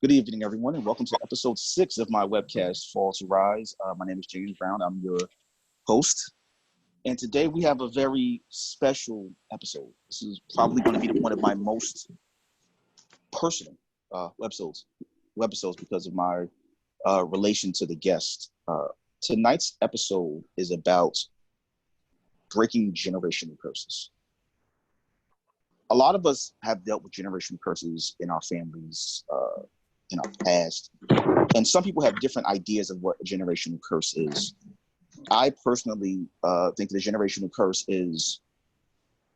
Good evening, everyone, and welcome to episode 6 of my webcast, Fall to Rise. My name is James Brown. I'm your host, and today we have a very special episode. This is probably going to be one of my most personal webisodes because of my relation to the guest. Tonight's episode is about breaking generational curses. A lot of us have dealt with generational curses in our families, in our past, and some people have different ideas of what a generational curse is. I personally think the generational curse is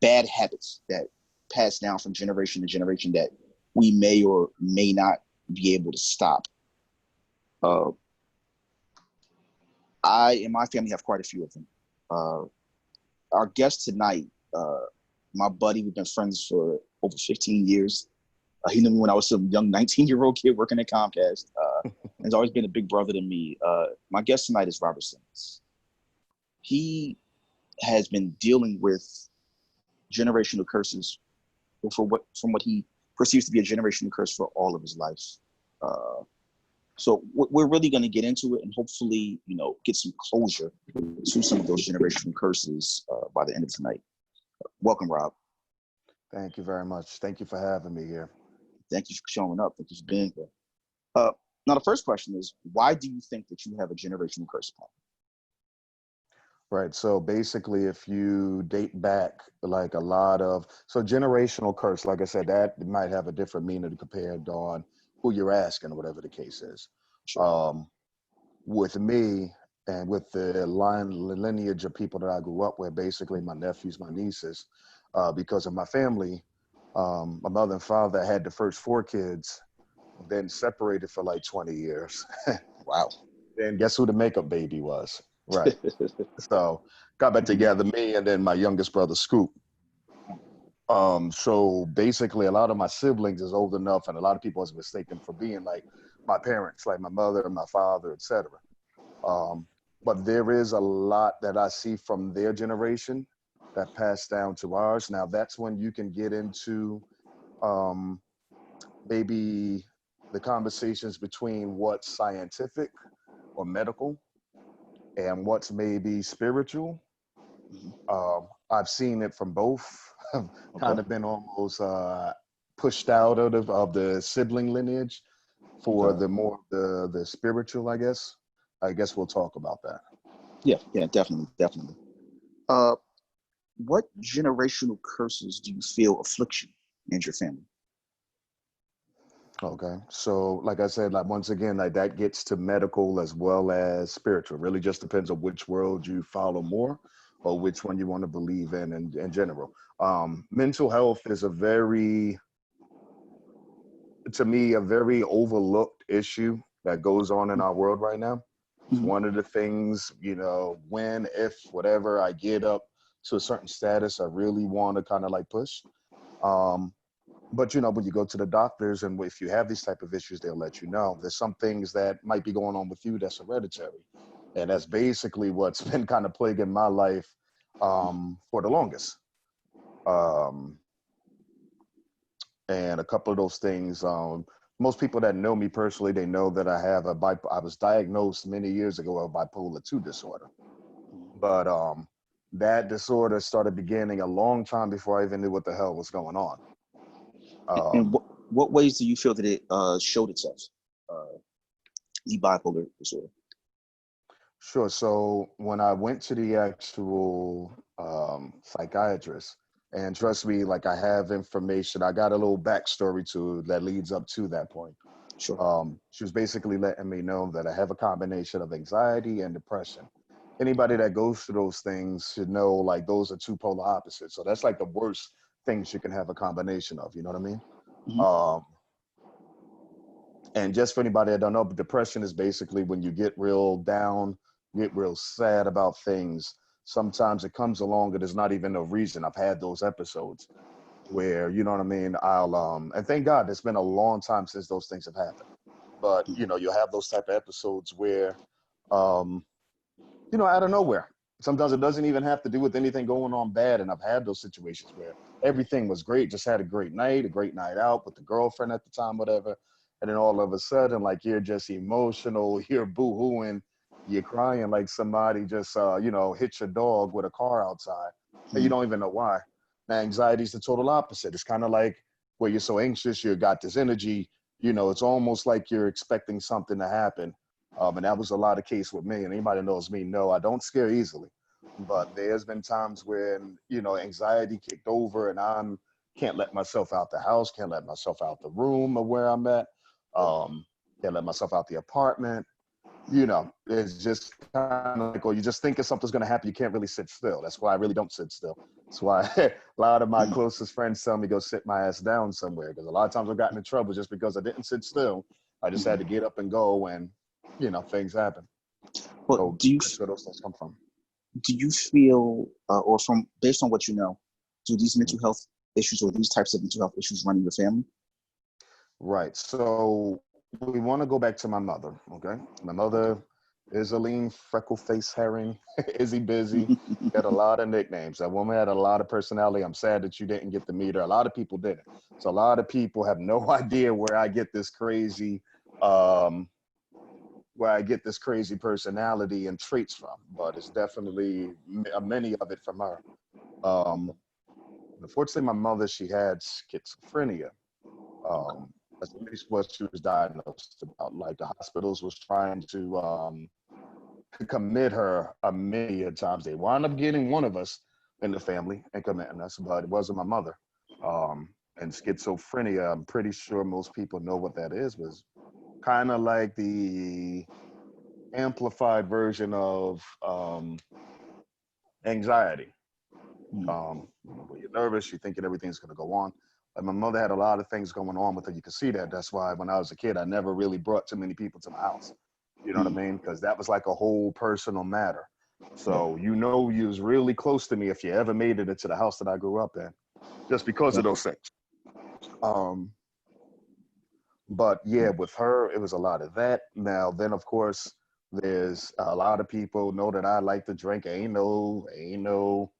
bad habits that pass down from generation to generation that we may or may not be able to stop. I and my family have quite a few of them. Our guest tonight, my buddy, we've been friends for over 15 years. He knew me when I was a young 19-year-old kid working at Comcast. He's always been a big brother to me. My guest tonight is Robert Simmons. He has been dealing with generational curses from what he perceives to be a generational curse for all of his life. So we're really going to get into it and hopefully, get some closure to some of those generational curses by the end of tonight. Welcome, Rob. Thank you very much. Thank you for having me here. Thank you for showing up. Thank you for being here. Now, the first question is, why do you think that you have a generational curse upon you? Right. So basically, if you date back like so generational curse, like I said, that might have a different meaning compared on who you're asking or whatever the case is. Sure. With me and with the lineage of people that I grew up with, basically my nephews, my nieces, because of my family, my mother and father had the first 4 kids, then separated for like 20 years. Wow. Then guess who the makeup baby was? Right. So got back together, me and then my youngest brother, Scoop. So basically a lot of my siblings is old enough, and a lot of people was mistaken for being like my parents, like my mother and my father, etc. But there is a lot that I see from their generation that passed down to ours. Now that's when you can get into maybe the conversations between what's scientific or medical and what's maybe spiritual. I've seen it from both. Kind of been almost pushed out of the sibling lineage for the more the spiritual, I guess. I guess we'll talk about that. Yeah, definitely. What generational curses do you feel afflict you and your family? Okay, so like I said, like once again, like that gets to medical as well as spiritual. Really just depends on which world you follow more or which one you want to believe in general. Mental health is to me, a very overlooked issue that goes on in our world right now. It's one of the things, when, if, whatever I get up to a certain status, I really want to kind of like push. But, when you go to the doctors and if you have these type of issues, they'll let you know. There's some things that might be going on with you that's hereditary. And that's basically what's been kind of plaguing my life for the longest. And a couple of those things, most people that know me personally, they know that I have I was diagnosed many years ago with bipolar 2 disorder. But that disorder started beginning a long time before I even knew what the hell was going on. And what ways do you feel that it showed itself, the bipolar disorder? Sure. So when I went to the actual psychiatrist, and trust me, like I have information, I got a little backstory to that leads up to that point. Sure. She was basically letting me know that I have a combination of anxiety and depression. Anybody that goes through those things should know like those are two polar opposites. So that's like the worst things you can have a combination of, you know what I mean? And just for anybody that don't know, depression is basically when you get real down, get real sad about things. Sometimes it comes along and there's not even a reason. I've had those episodes where, you know what I mean? And thank God it's been a long time since those things have happened. But, you'll have those type of episodes where, out of nowhere. Sometimes it doesn't even have to do with anything going on bad. And I've had those situations where everything was great, just had a great night out with the girlfriend at the time, whatever. and then all of a sudden, like, you're just emotional, you're boo-hooing, you're crying like somebody just, hit your dog with a car outside, and you don't even know why. Now, anxiety is the total opposite. It's kind of like where you're so anxious, you got this energy, it's almost like you're expecting something to happen. And that was a lot of case with me. And anybody knows me, no, I don't scare easily. But there's been times when, anxiety kicked over and can't let myself out the house, can't let myself out the room of where I'm at, can't let myself out the apartment. It's just kind of like, or you're just thinking something's going to happen. You can't really sit still. That's why I really don't sit still. That's why a lot of my closest friends tell me go sit my ass down somewhere. Because a lot of times I've gotten in trouble just because I didn't sit still. I just had to get up and go, and things happen. Well, so that's where those things come from. Do you feel, or from based on what you know, do these mental health issues or these types of mental health issues run in your family? Right. So we want to go back to my mother. Okay. My mother is a lean, freckle-faced herring, Izzy Busy. Had a lot of nicknames. That woman had a lot of personality. I'm sad that you didn't get to meet her. A lot of people didn't. So a lot of people have no idea where I get this crazy, personality and traits from. But it's definitely many of it from her. Unfortunately, my mother, she had schizophrenia. That's at least what she was diagnosed about. Like, the hospitals was trying to commit her a million times. They wound up getting one of us in the family and committing us, but it wasn't my mother. And schizophrenia, I'm pretty sure most people know what that is, was kind of like the amplified version of anxiety. When you're nervous, you're thinking everything's going to go on. And my mother had a lot of things going on with her. You can see that. That's why when I was a kid, I never really brought too many people to my house. You know what I mean? Because that was like a whole personal matter. So, you was really close to me if you ever made it into the house that I grew up in, just because of those things. But yeah, with her, it was a lot of that. Now, then, of course, there's a lot of people know that I like to drink. Ain't no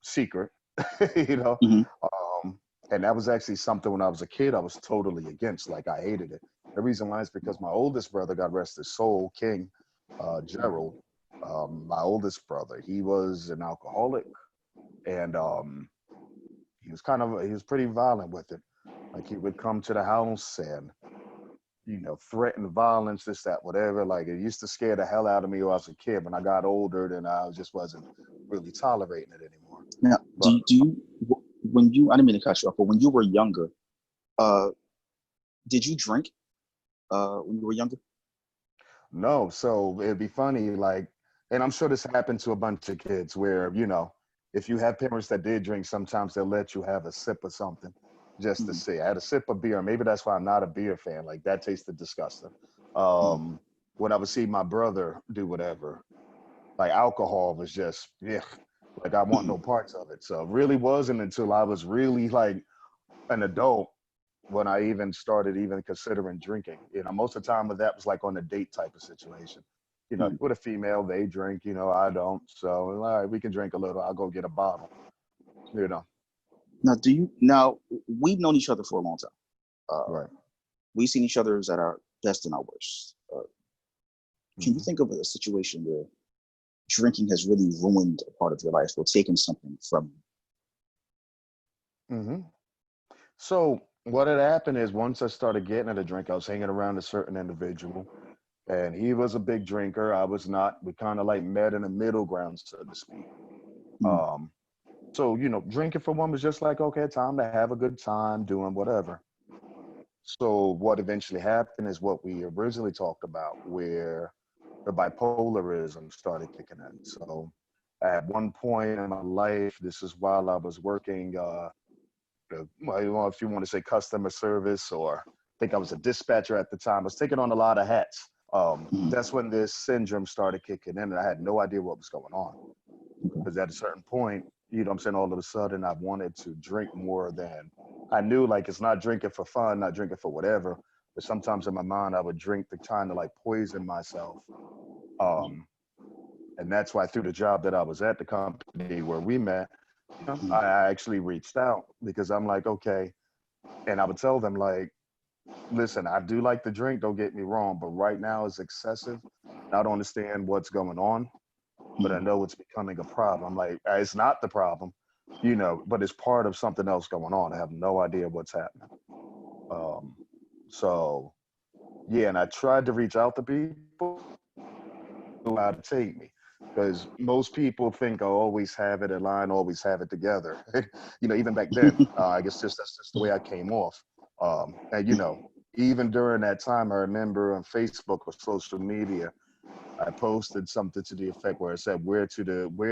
secret, and that was actually something when I was a kid I was totally against. Like, I hated it. The reason why is because my oldest brother, God rest his soul, King Gerald, my oldest brother, he was an alcoholic, and he was pretty violent with it. Like, he would come to the house and threaten violence, this, that, whatever. Like, it used to scare the hell out of me when I was a kid. When I got older, then I just wasn't really tolerating it anymore. Now, do you, when you, I didn't mean to cut you off, but when you were younger, did you drink when you were younger? No. So it'd be funny, like, and I'm sure this happened to a bunch of kids where, if you have parents that did drink, sometimes they'll let you have a sip of something just to see. I had a sip of beer. Maybe that's why I'm not a beer fan. Like, that tasted disgusting. When I would see my brother do whatever, like, alcohol was just, like, I want no parts of it. So it really wasn't until I was really like an adult when I even started even considering drinking. Most of the time with that was like on a date type of situation. With a female, they drink, I don't. So, all right, we can drink a little. I'll go get a bottle, Now, we've known each other for a long time. Right. We've seen each other at our best and our worst. Can you think of a situation where drinking has really ruined a part of your life or taken something from you? So what had happened is, once I started getting into drink, I was hanging around a certain individual, and he was a big drinker. I was not. We kind of like met in a middle ground, so to speak. So, drinking for one was just like, okay, time to have a good time doing whatever. So what eventually happened is what we originally talked about, where the bipolarism started kicking in. So at one point in my life, this is while I was working, if you want to say customer service, or I think I was a dispatcher at the time. I was taking on a lot of hats. That's when this syndrome started kicking in, and I had no idea what was going on. Because at a certain point, all of a sudden I wanted to drink more than I knew. Like, it's not drinking for fun, not drinking for whatever. But sometimes in my mind, I would drink to kind of like poison myself. And that's why through the job that I was at, the company where we met, I actually reached out, because I'm like, okay. And I would tell them, like, listen, I do like the drink, don't get me wrong, but right now it's excessive. I don't understand what's going on, but I Mhm. know it's becoming a problem. Like, it's not the problem, but it's part of something else going on. I have no idea what's happening. Um, so, yeah, and I tried to reach out to people who how to take me. Because most people think I always have it in line, always have it together. Even back then, I guess that's just the way I came off. And even during that time, I remember on Facebook or social media, I posted something to the effect where it said, "Where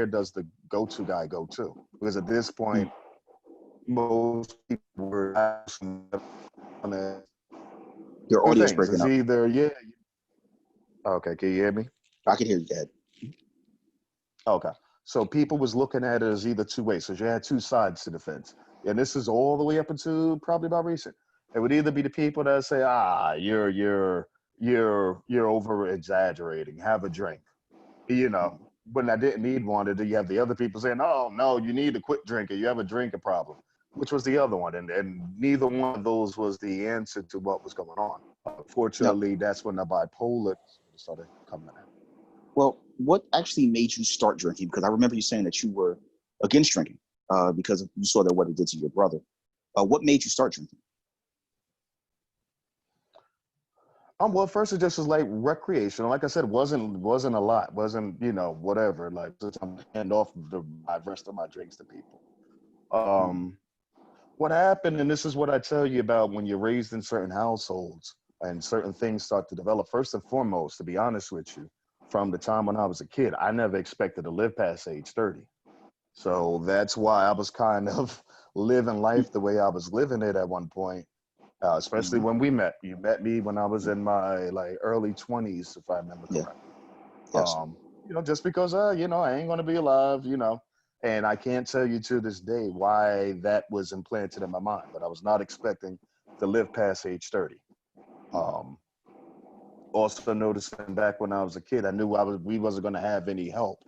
does the go-to guy go to?" Because at this point, most people were asking on Your two audio is things. breaking It's up. either okay, can you hear me? I can hear you, Dad. Okay. So people was looking at it as either two ways. So you had two sides to the fence. And this is all the way up until probably about recent. It would either be the people that say, you're over exaggerating, have a drink. When I didn't need one, and then you have the other people saying, "Oh no, you need to quit drinking. You have a drinking problem," which was the other one, and neither one of those was the answer to what was going on. Now, Fortunately, that's when the bipolar started coming in. well, what actually made you start drinking? Because I remember you saying that you were against drinking because you saw that what it did to your brother. What made you start drinking? Well, first it just was like recreational. Like I said, wasn't a lot. Wasn't whatever. Like just I'm hand off my rest of my drinks to people. Mm. Um, what happened, and this is what I tell you about when you're raised in certain households and certain things start to develop. First and foremost, to be honest with you, from the time when I was a kid, I never expected to live past age 30. So that's why I was kind of living life the way I was living it at one point. Especially Mm. when we met. You met me when I was in my like early 20s, if I remember Yeah. correctly. Yes. Just because I ain't gonna be alive, and I can't tell you to this day why that was implanted in my mind, but I was not expecting to live past age 30. Um, Also noticing back when I was a kid, I knew we wasn't gonna have any help.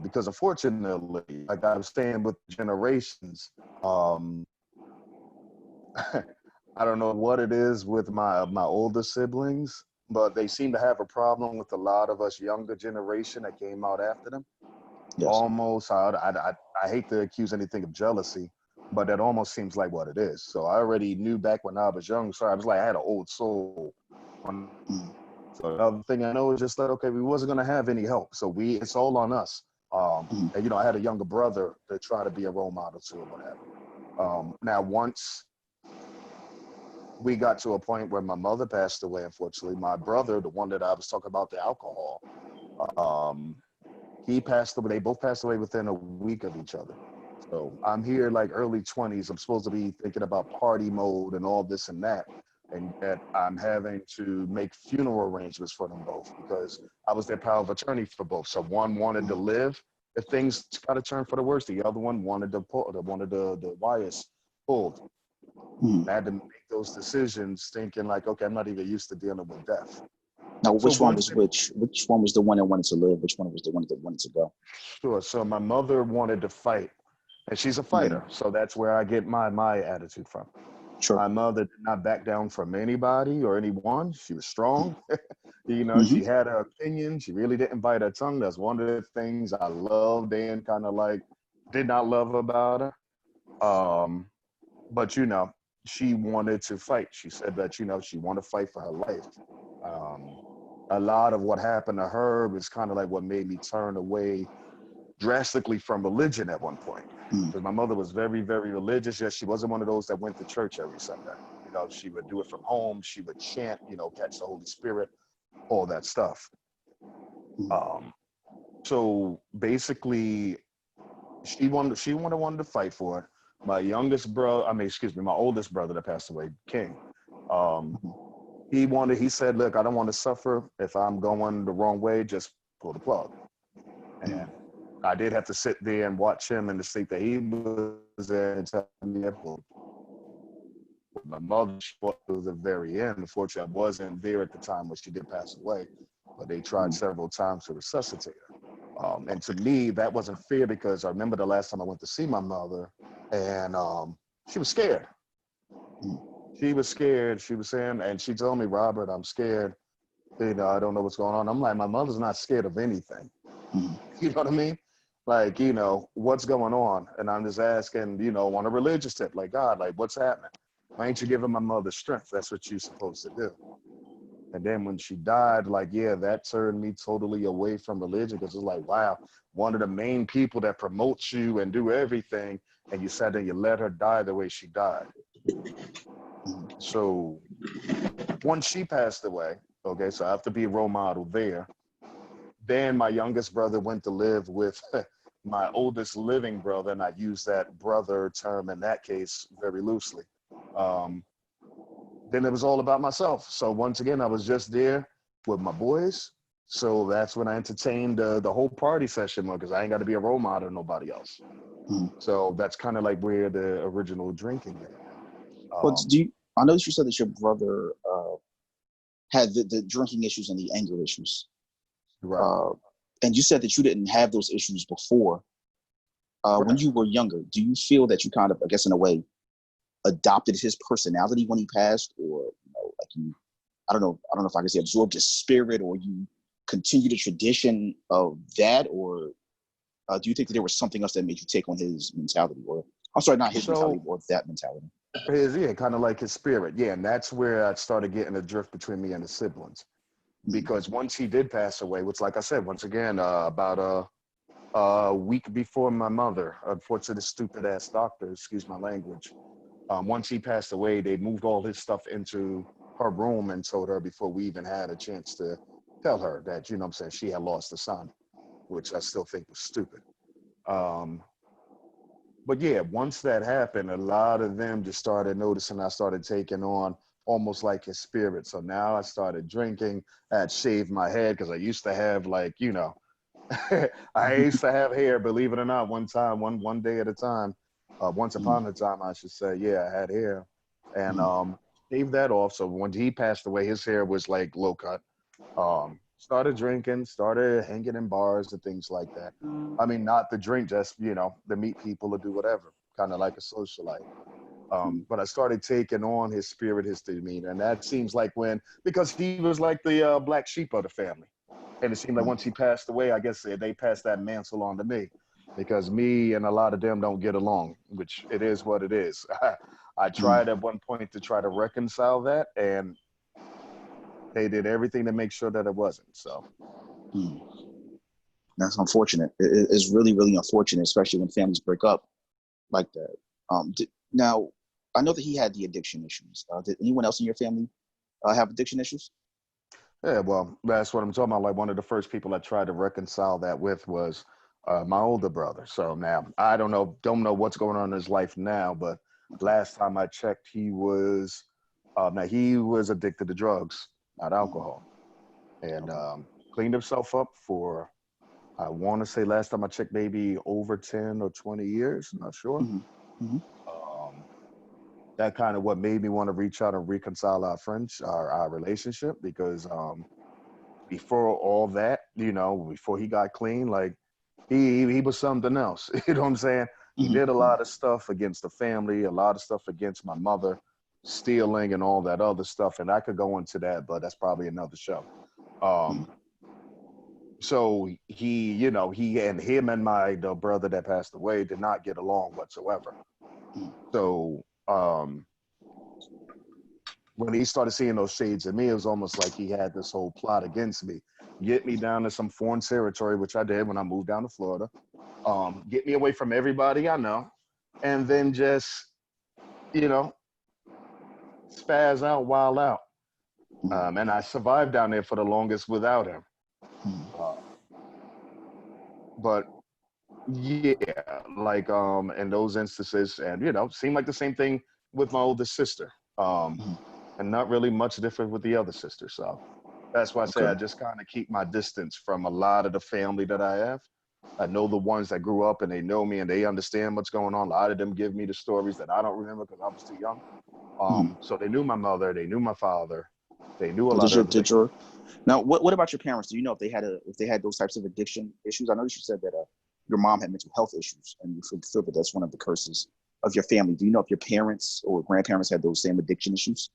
Because unfortunately, like I was saying with generations, um, I don't know what it is with my older siblings, but they seem to have a problem with a lot of us younger generation that came out after them. Yes. Almost, I hate to accuse anything of jealousy, but that almost seems like what it is. So I already knew back when I was young. So I was like, I had an old soul. Mm. So another thing I know is just like, okay, we wasn't gonna have any help, so it's all on us. Mm. And I had a younger brother to try to be a role model to or whatever. Now once we got to a point where my mother passed away, unfortunately. My brother, the one that I was talking about, the alcohol, um, he passed away. They both passed away within a week of each other. So I'm here like early 20s. I'm supposed to be thinking about party mode and all this and that. And yet I'm having to make funeral arrangements for them both because I was their power of attorney for both. So one wanted to live. If things got to turn for the worst, the other one wanted to pull, wanted the wires pulled. Mm. I had to make those decisions thinking like, okay, I'm not even used to dealing with death. Now, So which one once was they, which? Which one was the one that wanted to live? Which one was the one that wanted to go? sure. So my mother wanted to fight and she's a Mm. fighter. So that's where I get my attitude from. Sure. My mother did not back down from anybody or anyone. She was strong. Mm-hmm. She had her opinion. She really didn't bite her tongue. That's one of the things I loved and kind of like did not love about her. Um, but she wanted to fight. She said that she wanted to fight for her life. Um, a lot of what happened to her was kind of like what made me turn away drastically from religion at one point. Mm. Because my mother was very, very religious. Yes, she wasn't one of those that went to church every Sunday. She would do it from home. She would chant, catch the Holy Spirit, all that stuff. Mm. Um, so basically, she wanted to fight for it. My youngest brother, excuse me, my oldest brother that passed away, King. Um, he said, look, I don't want to suffer. If I'm going the wrong way, just pull the plug. Mm. And I did have to sit there and watch him in the state that he was in and tell me that my mother fought to the very end. Unfortunately, I wasn't there at the time when she did pass away, but they tried Mm. several times to resuscitate her. And to me, that wasn't fair because I remember the last time I went to see my mother and she was scared. Mm. She was scared. She was saying, and she told me, Robert, I'm scared. You know, I don't know what's going on. I'm like, my mother's not scared of anything. Mm-hmm. You know what I mean? Like, you know, what's going on? And I'm just asking, you know, on a religious tip, like, God, like, what's happening? Why ain't you giving my mother strength? That's what you're supposed to do. And then when she died, like, yeah, that turned me totally away from religion because it's like, wow, one of the main people that promotes you and do everything, and you sat there and you let her die the way she died. So once she passed away, okay, so I have to be a role model there. Then my youngest brother went to live with my oldest living brother, and I use that brother term in that case very loosely. Then it was all about myself. So once again, I was just there with my boys. So that's when I entertained the whole party session because I ain't got to be a role model to nobody else. Mm-hmm. So that's kind of like where the original drinking came. But I know that you said that your brother had the drinking issues and the anger issues. Right. And you said that you didn't have those issues before. When you were younger, do you feel that you kind of, I guess in a way, adopted his personality when he passed, or you know, like you, I don't know if I can say absorbed his spirit, or you continue the tradition of that, or do you think that there was something else that made you take on his mentality, or I'm sorry, not his mentality, or that mentality? Yeah, kind of like his spirit. Yeah, and that's where I started getting a drift between me and the siblings. Because once he did pass away, which, like I said, once again, about a week before my mother, unfortunately, stupid ass doctor, excuse my language. Once he passed away, they moved all his stuff into her room and told her before we even had a chance to tell her that, you know what I'm saying, she had lost a son, which I still think was stupid. But yeah, once that happened, a lot of them just started noticing I started taking on almost like his spirit. So now I started drinking. I had shaved my head because I used to have like, you know, I used to have hair, believe it or not, one day at a time. Once upon a time, I should say, yeah, I had hair. And shaved that off. So when he passed away, his hair was like low cut. Started drinking, started hanging in bars and things like that. I mean, not to drink, just, you know, to meet people or do whatever, kind of like a socialite. But I started taking on his spirit, his demeanor. And that seems like because he was like the black sheep of the family. And it seemed like once he passed away, I guess they passed that mantle on to me because me and a lot of them don't get along, which it is what it is. I tried at one point to try to reconcile that, and they did everything to make sure that it wasn't. So that's unfortunate. It's really, really unfortunate, especially when families break up like that. Now, I know that he had the addiction issues. Did anyone else in your family have addiction issues? Yeah, well, that's what I'm talking about. Like one of the first people I tried to reconcile that with was my older brother. So now I don't know what's going on in his life now, but last time I checked, he was addicted to drugs, not alcohol, and cleaned himself up for, I want to say last time I checked, maybe over 10 or 20 years. I'm not sure. That kind of what made me want to reach out and reconcile our relationship, because before all that, you know, before he got clean, like he was something else. You know what I'm saying? He did a lot of stuff against the family, a lot of stuff against my mother, stealing and all that other stuff. And I could go into that, but that's probably another show. So he and him and the brother that passed away did not get along whatsoever. So when he started seeing those shades of me, it was almost like he had this whole plot against me, get me down to some foreign territory, which I did when I moved down to Florida, get me away from everybody I know, and then just, you know, spaz out, wild out. And I survived down there for the longest without him. But yeah, like in those instances, and you know, seemed like the same thing with my oldest sister. And not really much different with the other sister. So that's why I say I just kind of keep my distance from a lot of the family that I have. I know the ones that grew up and they know me and they understand what's going on. A lot of them give me the stories that I don't remember because I was too young. So they knew my mother, they knew my father, they knew a lot of things. Now, what about your parents? Do you know if they had those types of addiction issues? I know you said that your mom had mental health issues, and you feel that that's one of the curses of your family? Do you know if your parents or grandparents had those same addiction issues?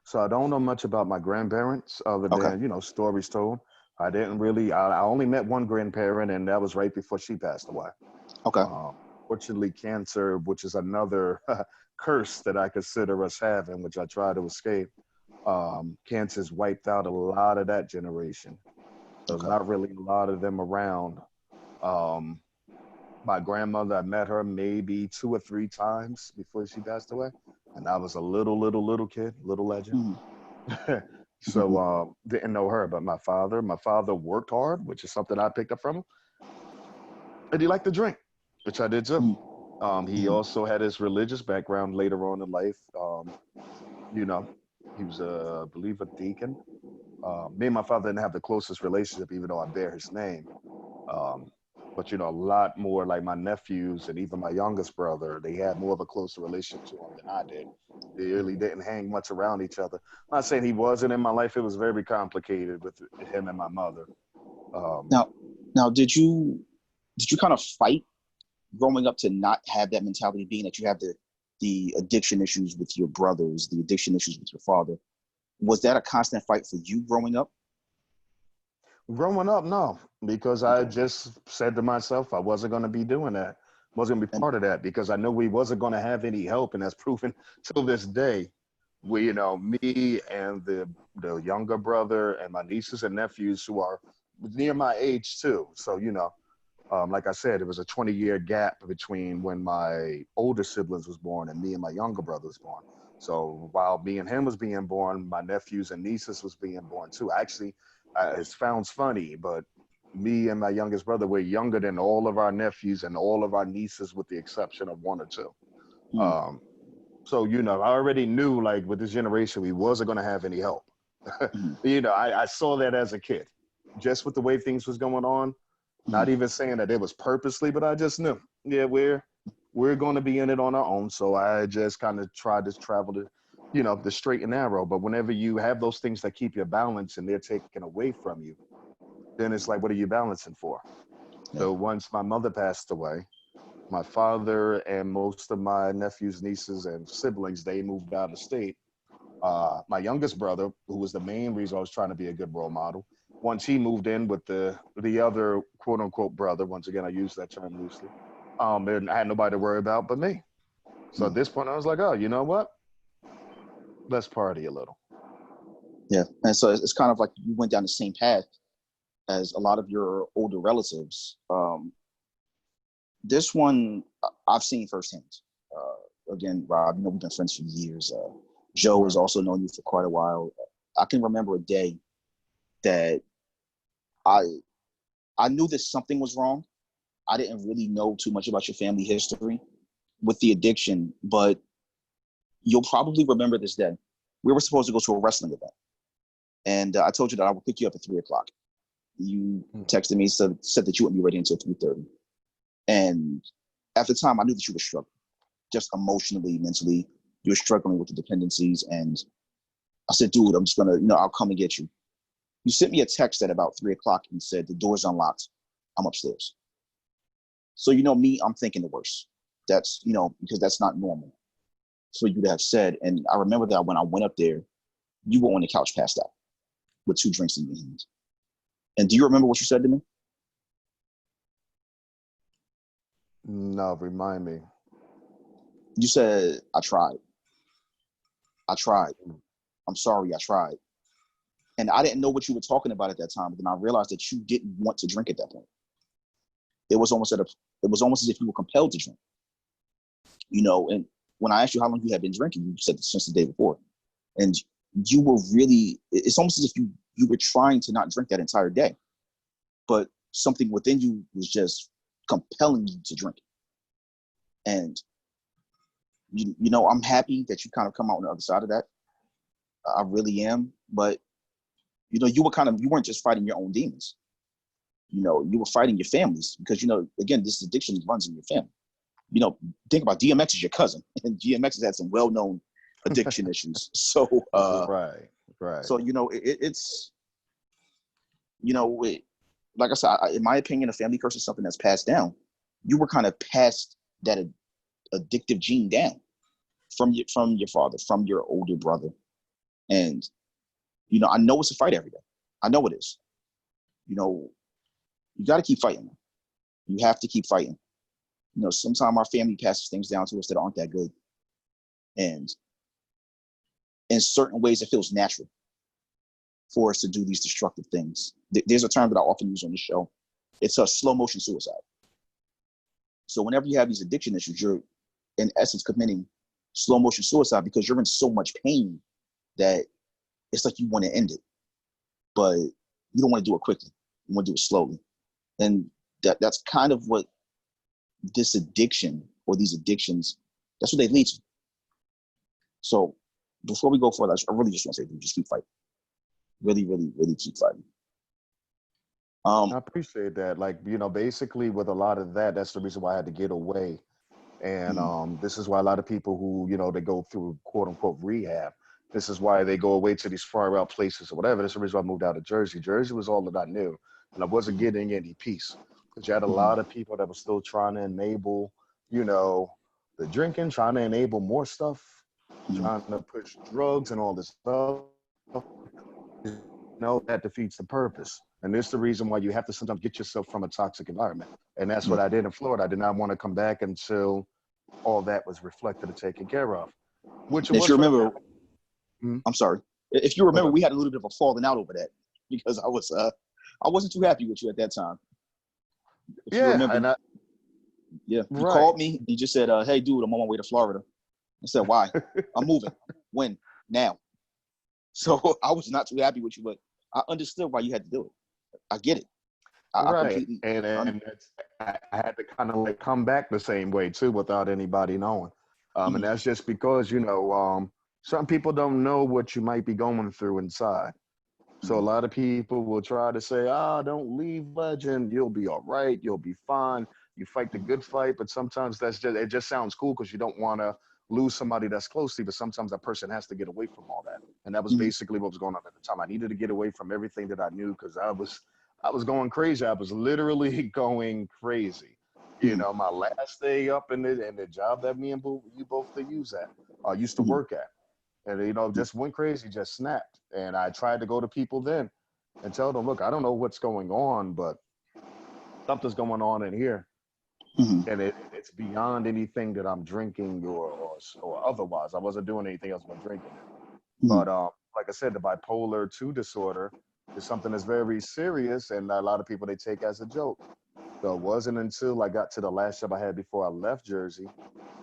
So I don't know much about my grandparents other Okay. than, stories told. I didn't really, I only met one grandparent, and that was right before she passed away. Okay. Fortunately, cancer, which is another curse that I consider us having, which I try to escape, cancer's wiped out a lot of that generation. There's Okay. not really a lot of them around. Um, my grandmother, I met her maybe 2 or 3 times before she passed away. And I was a little kid, little legend. Mm-hmm. So didn't know her, but my father worked hard, which is something I picked up from him. And he liked to drink, which I did too. He Mm-hmm. also had his religious background later on in life. You know, he was, I believe, a deacon. Me and my father didn't have the closest relationship, even though I bear his name. Um, but a lot more like my nephews and even my youngest brother, they had more of a closer relationship to him than I did. They really didn't hang much around each other. I'm not saying he wasn't in my life. It was very complicated with him and my mother. Um, Now, did you kind of fight growing up to not have that mentality, being that you have the addiction issues with your brothers, the addiction issues with your father? Was that a constant fight for you growing up? Growing up, no, because I Okay. just said to myself I wasn't going to be doing that, wasn't going to be And part of that because I knew we wasn't going to have any help, and that's proven till this day. We, me and the younger brother and my nieces and nephews who are near my age too. So like I said, it was a 20-year gap between when my older siblings was born and me and my younger brother was born. So while me and him was being born, my nephews and nieces was being born too. Actually, it sounds funny, but me and my youngest brother were younger than all of our nephews and all of our nieces, with the exception of one or two. mm, Um, so I already knew like with this generation we wasn't going to have any help. mm, I saw that as a kid, just with the way things was going on. Not mm, even saying that it was purposely, but I just knew, yeah, we're going to be in it on our own. So I just kind of tried to travel the straight and narrow. But whenever you have those things that keep your balance and they're taken away from you, then it's like, what are you balancing for? yeah. So once my mother passed away, my father and most of my nephews, nieces, and siblings, they moved out of state. My youngest brother, who was the main reason I was trying to be a good role model, once he moved in with the other quote unquote brother, once again I use that term loosely, and I had nobody to worry about but me. So at Mm, this point, I was like, oh, you know what? Let's party a little. yeah. And so it's kind of like you went down the same path as a lot of your older relatives. This one I've seen firsthand. Again, Rob, we've been friends for years. Joe has Right. also known you for quite a while. I can remember a day that I I knew that something was wrong. I didn't really know too much about your family history with the addiction, but you'll probably remember this day. We were supposed to go to a wrestling event, and I told you that I would pick you up at 3 o'clock. You Mhm. texted me, said that you wouldn't be ready until 3:30, and at the time I knew that you were struggling, just emotionally, mentally. You were struggling with the dependencies, and I said, "Dude, I'm just gonna, I'll come and get you." You sent me a text at about 3 o'clock and said the door's unlocked. I'm upstairs. So me, I'm thinking the worst. That's because that's not normal for you to have said. And I remember that when I went up there, you were on the couch passed out with 2 drinks in your hands. And do you remember what you said to me? No, remind me. You said, I tried. I tried. I'm sorry, I tried. And I didn't know what you were talking about at that time, but then I realized that you didn't want to drink at that point. It was almost it was almost as if you were compelled to drink, and when I asked you how long you had been drinking, you said since the day before. And you were really, it's almost as if you were trying to not drink that entire day, but something within you was just compelling you to drink. And I'm happy that you kind of come out on the other side of that. I really am. But you weren't just fighting your own demons. You were fighting your families because again, this addiction runs in your family. you know think about DMX is your cousin, and DMX has had some well-known addiction issues. So Right, right. it's it, like I said, in my opinion, a family curse is something that's passed down. You were kind of past that addictive gene down from your father, from your older brother. And, you know, I know it's a fight every day. I know it is. You know, you got to keep fighting. You have to keep fighting. You know, sometimes our family passes things down to us that aren't that good. And in certain ways, it feels natural for us to do these destructive things. There's a term that I often use on the show. It's a slow motion suicide. So whenever you have these addiction issues, you're in essence committing slow motion suicide because you're in so much pain that it's like you want to end it, but you don't want to do it quickly. You want to do it slowly. And that's kind of what this addiction or these addictions, that's what they lead to. So before we go further, I really just want to say, just keep fighting. Really, really, really keep fighting. I appreciate that. Like, you know, basically with a lot of that, that's the reason why I had to get away. And this is why a lot of people who, you know, they go through quote unquote rehab. This is why they go away to these far out places or whatever. That's the reason why I moved out of Jersey. Jersey was all that I knew. And I wasn't getting any peace. Because you had a lot of people that were still trying to enable, you know, the drinking, trying to enable more stuff, trying to push drugs and all this stuff. You know, that defeats the purpose. And this is the reason why you have to sometimes get yourself from a toxic environment. And that's what I did in Florida. I did not want to come back until all that was reflected and taken care of. Which if you remember, I'm sorry. If you remember, we had a little bit of a falling out over that because I wasn't too happy with you at that time. If you remember, you called me. You just said, "Hey, dude, I'm on my way to Florida." I said, "Why?" "I'm moving." "When?" "Now." So I was not too happy with you, but I understood why you had to do it. I get it. I completely. And I had to kind of like come back the same way too, without anybody knowing. And that's just because, you know, some people don't know what you might be going through inside. So a lot of people will try to say, don't leave Legend. You'll be all right. You'll be fine. You fight the good fight. But sometimes it just sounds cool because you don't want to lose somebody that's close to you. But sometimes that person has to get away from all that. And that was basically what was going on at the time. I needed to get away from everything that I knew because I was going crazy. I was literally going crazy. You know, my last day up in the job that me and you both used to work at. And, you know, just went crazy, just snapped. And I tried to go to people then and tell them, look, I don't know what's going on, but something's going on in here. And it's beyond anything that I'm drinking or otherwise. I wasn't doing anything else but drinking it. But like I said, the bipolar 2 disorder is something that's very serious, and a lot of people, they take as a joke. So it wasn't until I got to the last job I had before I left Jersey,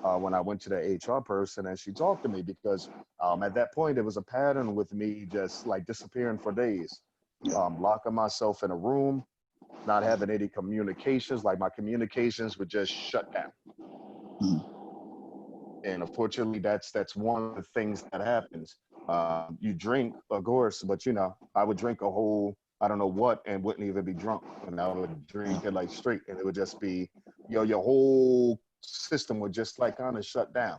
when I went to the HR person and she talked to me because at that point, it was a pattern with me just like disappearing for days, locking myself in a room, not having any communications, like my communications would just shut down. And unfortunately, that's one of the things that happens. You drink, of course, but you know, I would drink a whole, I don't know what, and wouldn't even be drunk. And I would drink it like straight, and it would just be, you know, your whole system would just like kind of shut down.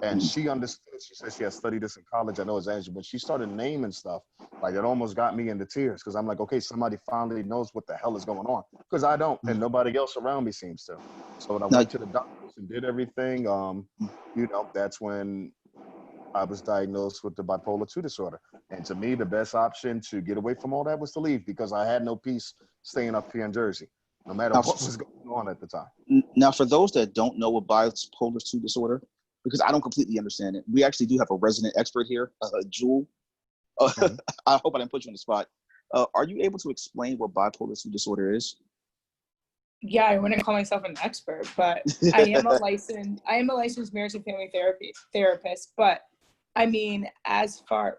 And she understood. She said she had studied this in college. I know it's Angela, but she started naming stuff. Like it almost got me into tears because I'm like, okay, somebody finally knows what the hell is going on because I don't, and nobody else around me seems to. So when I went to the doctors and did everything, you know, that's when I was diagnosed with the bipolar 2 disorder. And to me, the best option to get away from all that was to leave because I had no peace staying up here in Jersey, no matter what was going on at the time. Now, for those that don't know what bipolar 2 disorder, because I don't completely understand it, we actually do have a resident expert here, Jewel. I hope I didn't put you on the spot. Are you able to explain what bipolar 2 disorder is? Yeah, I wouldn't call myself an expert, but I am a licensed marriage and family therapist. But I mean,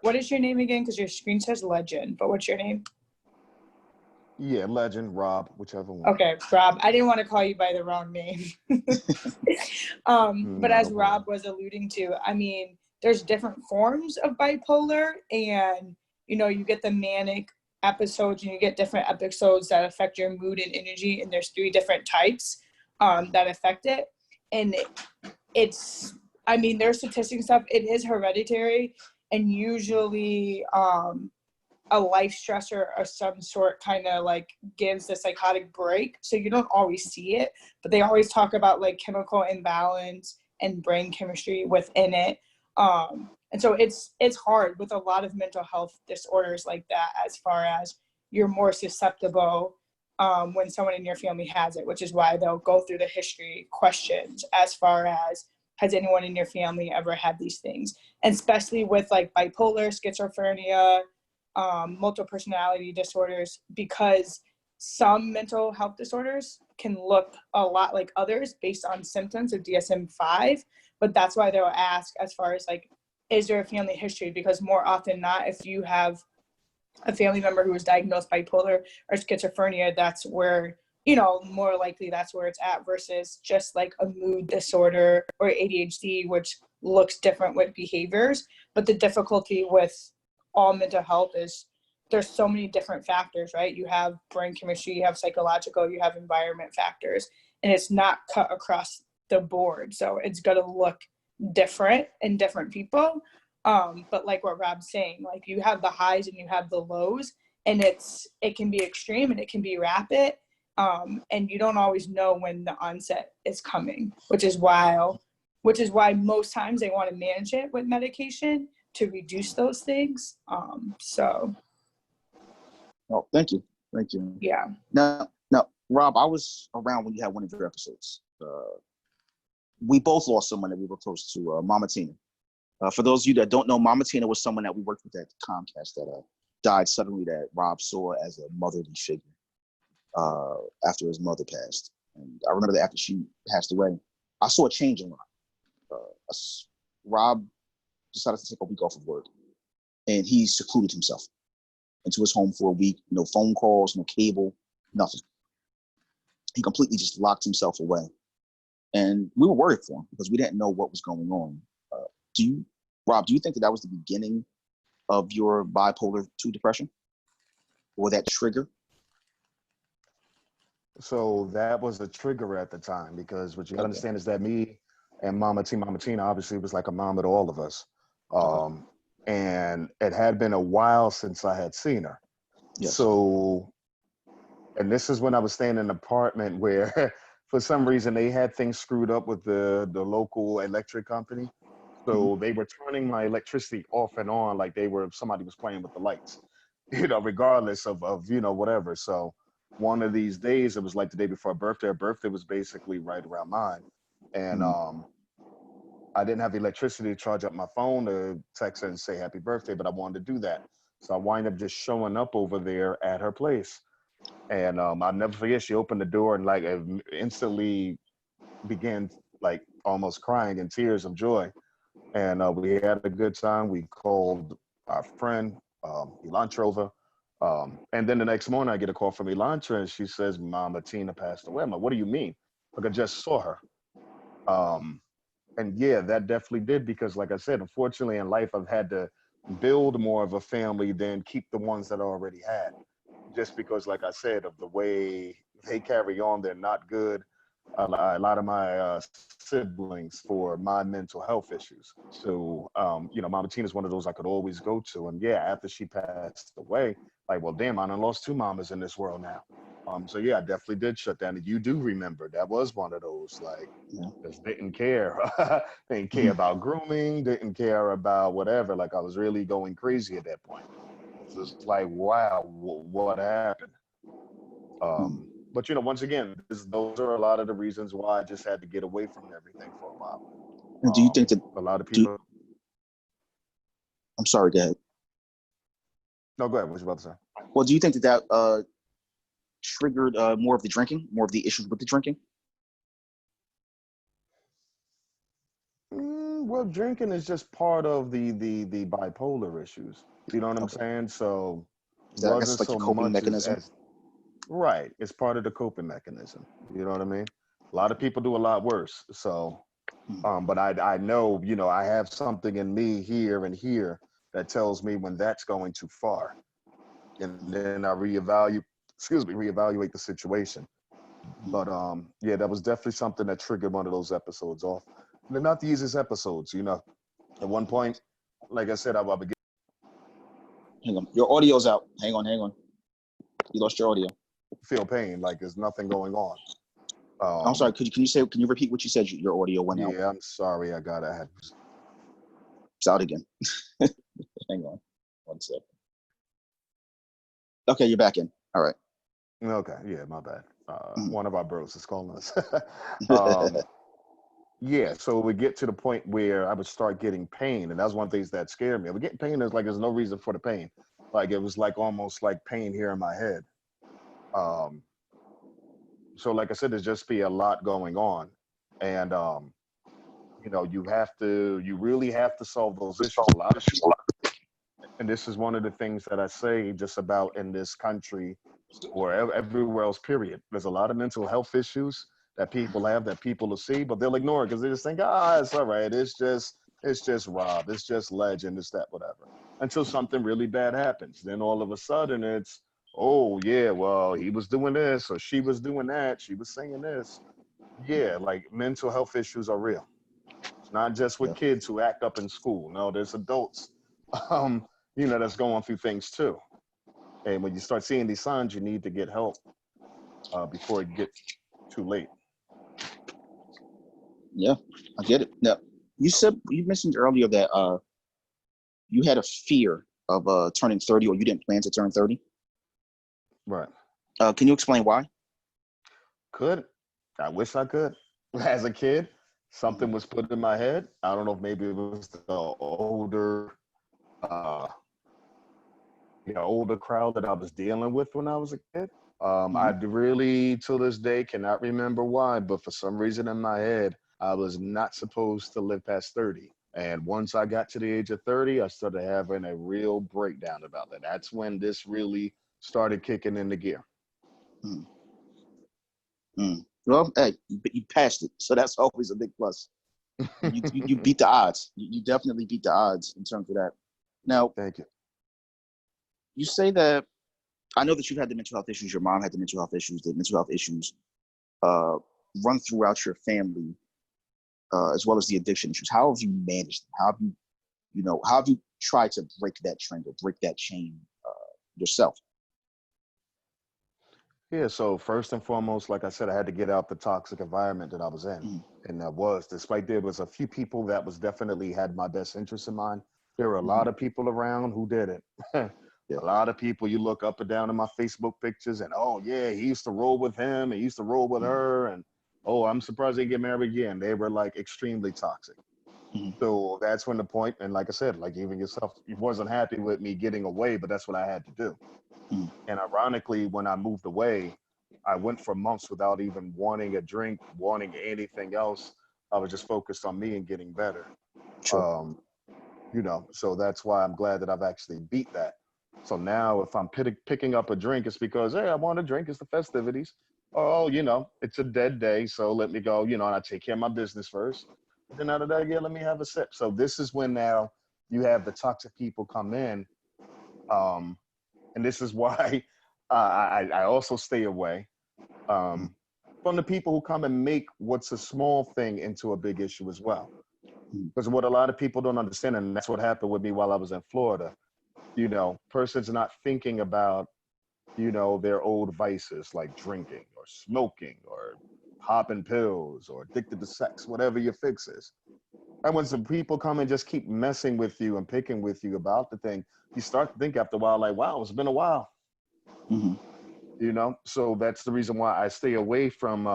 what is your name again? Because your screen says Legend, but what's your name? Yeah, Legend, Rob, whichever one. Okay, Rob. I didn't want to call you by the wrong name. But as Rob was alluding to, I mean, there's different forms of bipolar, and you know, you get the manic episodes and you get different episodes that affect your mood and energy, and there's 3 different types that affect it. And it's, I mean, there's statistics stuff. It is hereditary, and usually a life stressor of some sort kind of like gives the psychotic break. So you don't always see it, but they always talk about like chemical imbalance and brain chemistry within it. And so it's hard with a lot of mental health disorders like that, as far as you're more susceptible when someone in your family has it, which is why they'll go through the history questions as far as, has anyone in your family ever had these things? And especially with like bipolar, schizophrenia, multiple personality disorders, because some mental health disorders can look a lot like others based on symptoms of DSM-5, but that's why they'll ask as far as like, is there a family history? Because more often than not, if you have a family member who was diagnosed bipolar or schizophrenia, that's where, more likely that's where it's at, versus just like a mood disorder or ADHD, which looks different with behaviors. But the difficulty with all mental health is there's so many different factors, right? You have brain chemistry, you have psychological, you have environment factors, and it's not cut across the board. So it's going to look different in different people. But like what Rob's saying, like you have the highs and you have the lows, and it can be extreme and it can be rapid. And you don't always know when the onset is coming, which is why most times they want to manage it with medication to reduce those things. Oh, thank you. Yeah. Now, Rob, I was around when you had one of your episodes. We both lost someone that we were close to, Mama Tina. For those of you that don't know, Mama Tina was someone that we worked with at Comcast that died suddenly, that Rob saw as a motherly figure after his mother passed. And I remember that after she passed away, I saw a change in Rob. Rob decided to take a week off of work, and he secluded himself into his home for a week. No phone calls, no cable, nothing. He completely just locked himself away. And we were worried for him because we didn't know what was going on. Rob, do you think that was the beginning of your bipolar 2 depression, or that trigger? So that was a trigger at the time, because what you gotta understand is that me and Mama Tina obviously was like a mama to all of us. And it had been a while since I had seen her. Yes. So, and this is when I was staying in an apartment where for some reason they had things screwed up with the local electric company. So they were turning my electricity off and on like somebody was playing with the lights, regardless of whatever. So one of these days, it was like the day before her birthday. Her birthday was basically right around mine. And I didn't have electricity to charge up my phone to text her and say happy birthday, but I wanted to do that. So I wind up just showing up over there at her place. And I'll never forget, she opened the door and like instantly began like almost crying in tears of joy. And we had a good time. We called our friend, Elantra, over. And then the next morning I get a call from Elantra, and she says, Mama Tina passed away. I'm like, what do you mean? Like, I just saw her. And yeah, that definitely did, because like I said, unfortunately in life, I've had to build more of a family than keep the ones that I already had. Just because, like I said, of the way they carry on, they're not good. A lot of my siblings for my mental health issues. So, Mama Tina is one of those I could always go to. And yeah, after she passed away, like, well, damn, I done lost 2 mamas in this world now. So yeah, I definitely did shut down. And you do remember that was one of those, like, just didn't care. Didn't care about grooming, didn't care about whatever. Like, I was really going crazy at that point. So it's like, wow, what happened? But once again, those are a lot of the reasons why I just had to get away from everything for a while. And do you think that a lot of people? I'm sorry, go ahead. No, go ahead. What you about to say? Well, do you think that triggered more of the drinking, more of the issues with the drinking? Well, drinking is just part of the bipolar issues. You know what I'm saying? So it I guess wasn't it's like so your coping much mechanism. as right. It's part of the coping mechanism. You know what I mean? A lot of people do a lot worse. So, but I know, I have something in me here and here that tells me when that's going too far, and then I reevaluate the situation. But yeah, that was definitely something that triggered one of those episodes off. And they're not the easiest episodes, At one point, like I said, I would get. Hang on, your audio's out. Hang on. You lost your audio. Feel pain, like there's nothing going on. I'm sorry. Can you repeat what you said? Your audio went out. Yeah, I'm sorry. I had. It's out again. Hang on. One sec. Okay, you're back in. All right. Okay, yeah, my bad. Mhm. One of our bros is calling us. um, yeah, so we get to the point where I would start getting pain, and that's one of the things that scared me. I would get pain is like there's no reason for the pain. Like it was like almost like pain here in my head. Um, so like I said, there's just be a lot going on, and you really have to solve those issues. A lot of people, and this is one of the things that I say just about in this country or everywhere else, period. There's a lot of mental health issues that people have that people will see, but they'll ignore it because they just think, it's all right. It's just Rob. It's just legend. It's that, whatever. Until something really bad happens. Then all of a sudden it's, oh, yeah, well, he was doing this or she was doing that. She was saying this. Yeah, like mental health issues are real. It's not just with Yeah. kids who act up in school. No, there's adults, that's going through things too. And when you start seeing these signs, you need to get help before it gets too late. Yeah, I get it. Now, you mentioned earlier that you had a fear of turning 30, or you didn't plan to turn 30. Right. Can you explain why? I wish I could. As a kid, something was put in my head. I don't know if maybe it was the older crowd that I was dealing with when I was a kid. I really, to this day, cannot remember why, but for some reason in my head, I was not supposed to live past 30. And once I got to the age of 30, I started having a real breakdown about that. That's when this really started kicking into gear. Mm. Mm. Well, hey, you passed it, so that's always a big plus. You beat the odds. You definitely beat the odds in terms of that. Now, Thank you. you say that I know that you've had the mental health issues. Your mom had the mental health issues. The mental health issues run throughout your family, as well as the addiction issues. How have you managed them? How have you tried to break that trend or break that chain yourself? Yeah, so first and foremost, like I said, I had to get out the toxic environment that I was in. Mm. And that was, despite there was a few people that was definitely had my best interest in mind, there were a Mm-hmm. lot of people around who didn't. Yeah. A lot of people you look up and down in my Facebook pictures and, oh, yeah, he used to roll with him. He used to roll with her. And, oh, I'm surprised they get married again. They were like extremely toxic. Mm-hmm. So that's when the point, and like I said, like even yourself, you wasn't happy with me getting away, but that's what I had to do. Mm-hmm. And ironically, when I moved away, I went for months without even wanting a drink, wanting anything else. I was just focused on me and getting better. Sure. So that's why I'm glad that I've actually beat that. So now if I'm picking up a drink, it's because, hey, I want a drink. It's the festivities. Oh, it's a dead day. So let me go, and I take care of my business first. Then out of that, yeah, let me have a sip. So this is when now you have the toxic people come in. And this is why I also stay away from the people who come and make what's a small thing into a big issue as well. Because what a lot of people don't understand, and that's what happened with me while I was in Florida, person's not thinking about, their old vices like drinking or smoking or popping pills or addicted to sex, whatever your fix is. And when some people come and just keep messing with you and picking with you about the thing, you start to think after a while, like, wow, it's been a while. Mm-hmm. So that's the reason why I stay away from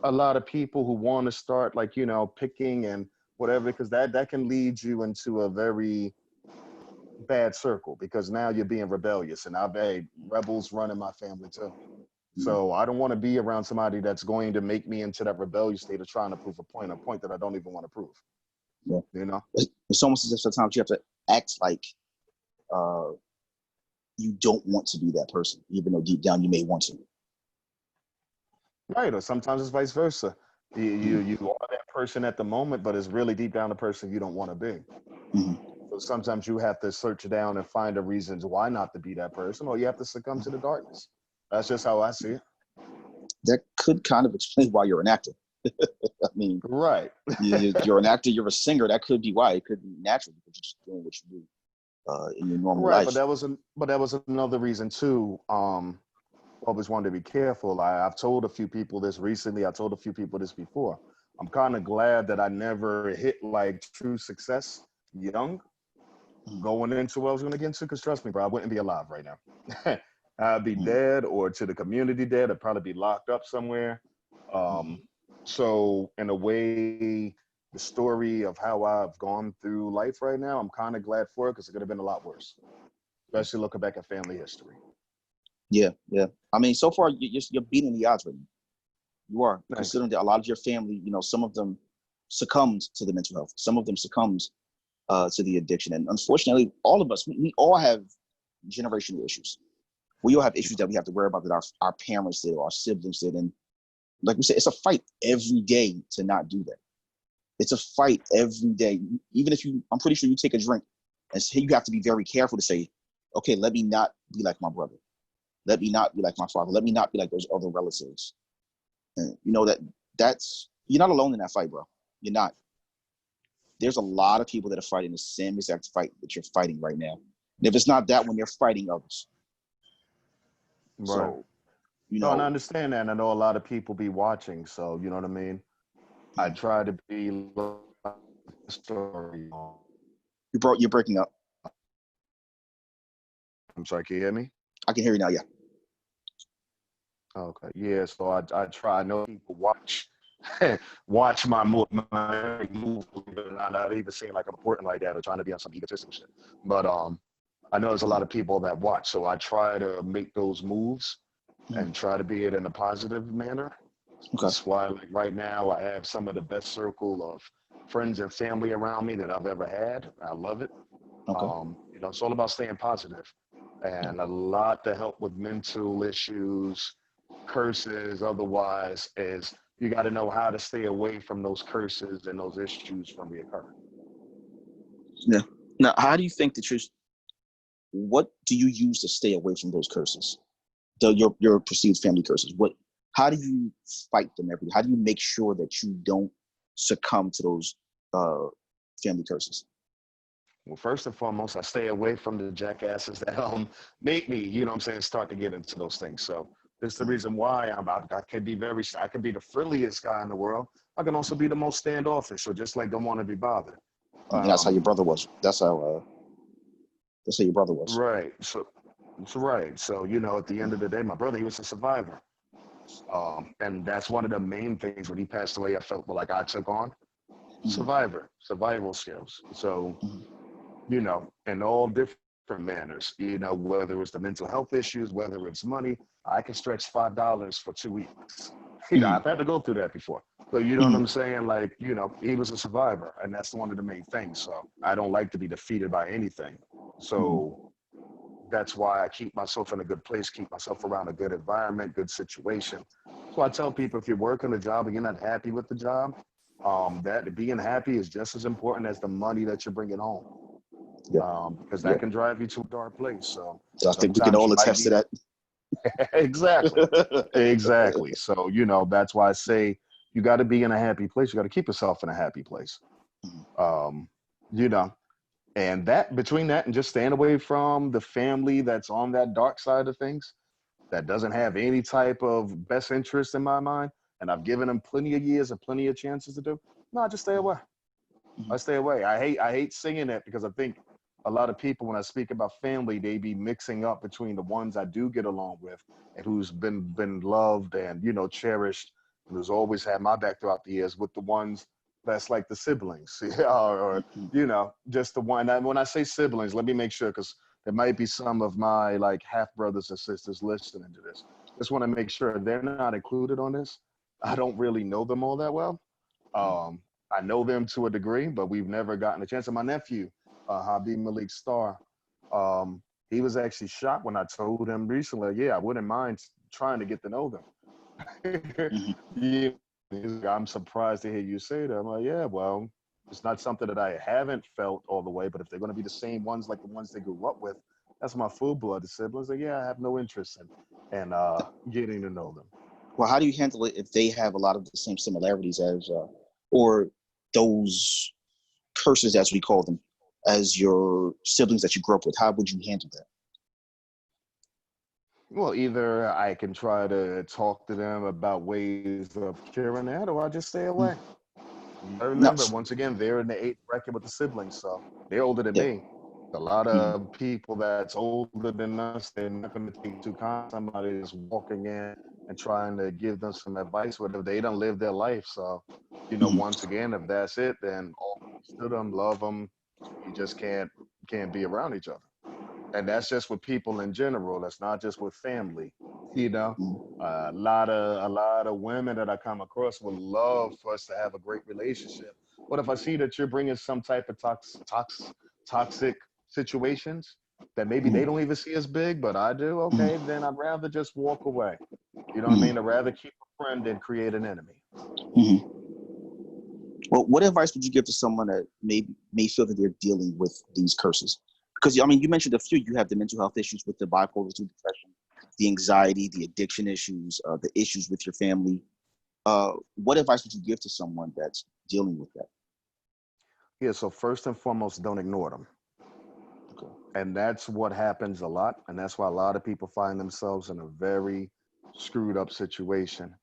a lot of people who want to start like, picking and whatever, because that can lead you into a very bad circle, because now you're being rebellious, and I've had rebels run in my family too. So I don't want to be around somebody that's going to make me into that rebellious state of trying to prove a point that I don't even want to prove. Yeah. It's almost as if sometimes you have to act like you don't want to be that person, even though deep down you may want to. Right, or sometimes it's vice versa. You are that person at the moment, but it's really deep down the person you don't want to be. Mm-hmm. So sometimes you have to search down and find the reasons why not to be that person, or you have to succumb to the darkness. That's just how I see it. That could kind of explain why you're an actor. I mean, right. You're an actor, you're a singer. That could be why. It could be natural because you're just doing what you do in your normal life. But that was another reason too. always wanted to be careful. I've told a few people this recently. I told a few people this before. I'm kind of glad that I never hit like true success young going into what I was going to get into, because trust me, bro, I wouldn't be alive right now. I'd be dead, or to the community dead. I'd probably be locked up somewhere. So in a way, the story of how I've gone through life right now, I'm kind of glad for it, because it could have been a lot worse, especially looking back at family history. Yeah. I mean, so far you're beating the odds right now. You are. Thanks. Considering that a lot of your family, some of them succumbed to the mental health. Some of them succumbed to the addiction. And unfortunately, all of us, we all have generational issues. We all have issues that we have to worry about that our parents did or our siblings did. And like we said, it's a fight every day to not do that. It's a fight every day. Even if I'm pretty sure you take a drink and say, you have to be very careful to say, okay, let me not be like my brother. Let me not be like my father. Let me not be like those other relatives. And that's you're not alone in that fight, bro. You're not. There's a lot of people that are fighting the same exact fight that you're fighting right now. And if it's not that one, they're fighting others. Right. So, No, and I understand that. And I know a lot of people be watching, so you know what I mean? I try to be story. You're breaking up. I'm sorry, can you hear me? I can hear you now, yeah. Okay. Yeah, so I try. I know people watch my move, not even seem like I'm important like that or trying to be on some egotistical shit. But I know there's a lot of people that watch, so I try to make those moves and try to be it in a positive manner. Okay. That's why, like right now, I have some of the best circle of friends and family around me that I've ever had. I love it. Okay. It's all about staying positive, and a lot to help with mental issues, curses, otherwise, is you got to know how to stay away from those curses and those issues from reoccurring. Yeah. Now, how do you think what do you use to stay away from those curses? Your perceived family curses. How do you fight them every day? How do you make sure that you don't succumb to those family curses? Well, first and foremost, I stay away from the jackasses that make me, start to get into those things. So that's the reason why I can be I can be the friendliest guy in the world. I can also be the most standoffish, or just like don't want to be bothered. That's how your brother was. That's how your brother was. Right. So right. So, at the end of the day, my brother, he was a survivor. And that's one of the main things when he passed away, I felt like I took on. Survival skills. So, in all different manners, whether it's the mental health issues, whether it's money, I can stretch $5 for 2 weeks. I've had to go through that before. So you know what I'm saying? Like, he was a survivor, and that's one of the main things. So I don't like to be defeated by anything. So that's why I keep myself in a good place, keep myself around a good environment, good situation. So I tell people, if you're working a job and you're not happy with the job, that being happy is just as important as the money that you're bringing home. Because that can drive you to a dark place. So I think we can all attest to that. Exactly. Exactly. So, that's why I say you got to be in a happy place. You got to keep yourself in a happy place. And that between that and just staying away from the family that's on that dark side of things, that doesn't have any type of best interest in my mind, and I've given them plenty of years and plenty of chances to do, no, I just stay away. I stay away. I hate singing it, because I think a lot of people, when I speak about family, they be mixing up between the ones I do get along with and who's been loved and, cherished, and who's always had my back throughout the years, with the ones that's like the siblings, or just the one. And when I say siblings, let me make sure, because there might be some of my like half brothers and sisters listening to this. Just want to make sure they're not included on this. I don't really know them all that well. I know them to a degree, but we've never gotten a chance. And my nephew, Habib Malik Star, he was actually shocked when I told him recently, I wouldn't mind trying to get to know them. I'm surprised to hear you say that. I'm like, yeah, well, it's not something that I haven't felt all the way, but if they're going to be the same ones like the ones they grew up with, that's my full-blooded siblings. Like, I have no interest in getting to know them. Well, how do you handle it if they have a lot of the same similarities as, or those curses, as we call them, as your siblings that you grew up with? How would you handle that? Well, either I can try to talk to them about ways of curing that, or I just stay away. I No. remember, once again, they're in the eighth bracket with the siblings, so they're older than Yeah. me. A lot Mhm. of people that's older than us, they're not going to take too kind. Somebody is walking in and trying to give them some advice, whatever. They don't live their life. So, Mhm. once again, if that's it, then all peace to them, love them. You just can't be around each other. And that's just with people in general. That's not just with family. You know, Mhm. a lot of women that I come across would love for us to have a great relationship. But if I see that you're bringing some type of toxic situations that maybe they Mhm. don't even see as big, but I do, okay, Mhm. then I'd rather just walk away. You know what I mean? Mhm. I'd rather keep a friend than create an enemy. Mhm. Well, what advice would you give to someone that may feel that they're dealing with these curses? Because I mean, you mentioned a few. You have the mental health issues with the bipolar 2 depression, the anxiety, the addiction issues, the issues with your family. What advice would you give to someone that's dealing with that? Yeah, so first and foremost, don't ignore them. Okay. And that's what happens a lot. And that's why a lot of people find themselves in a very screwed up situation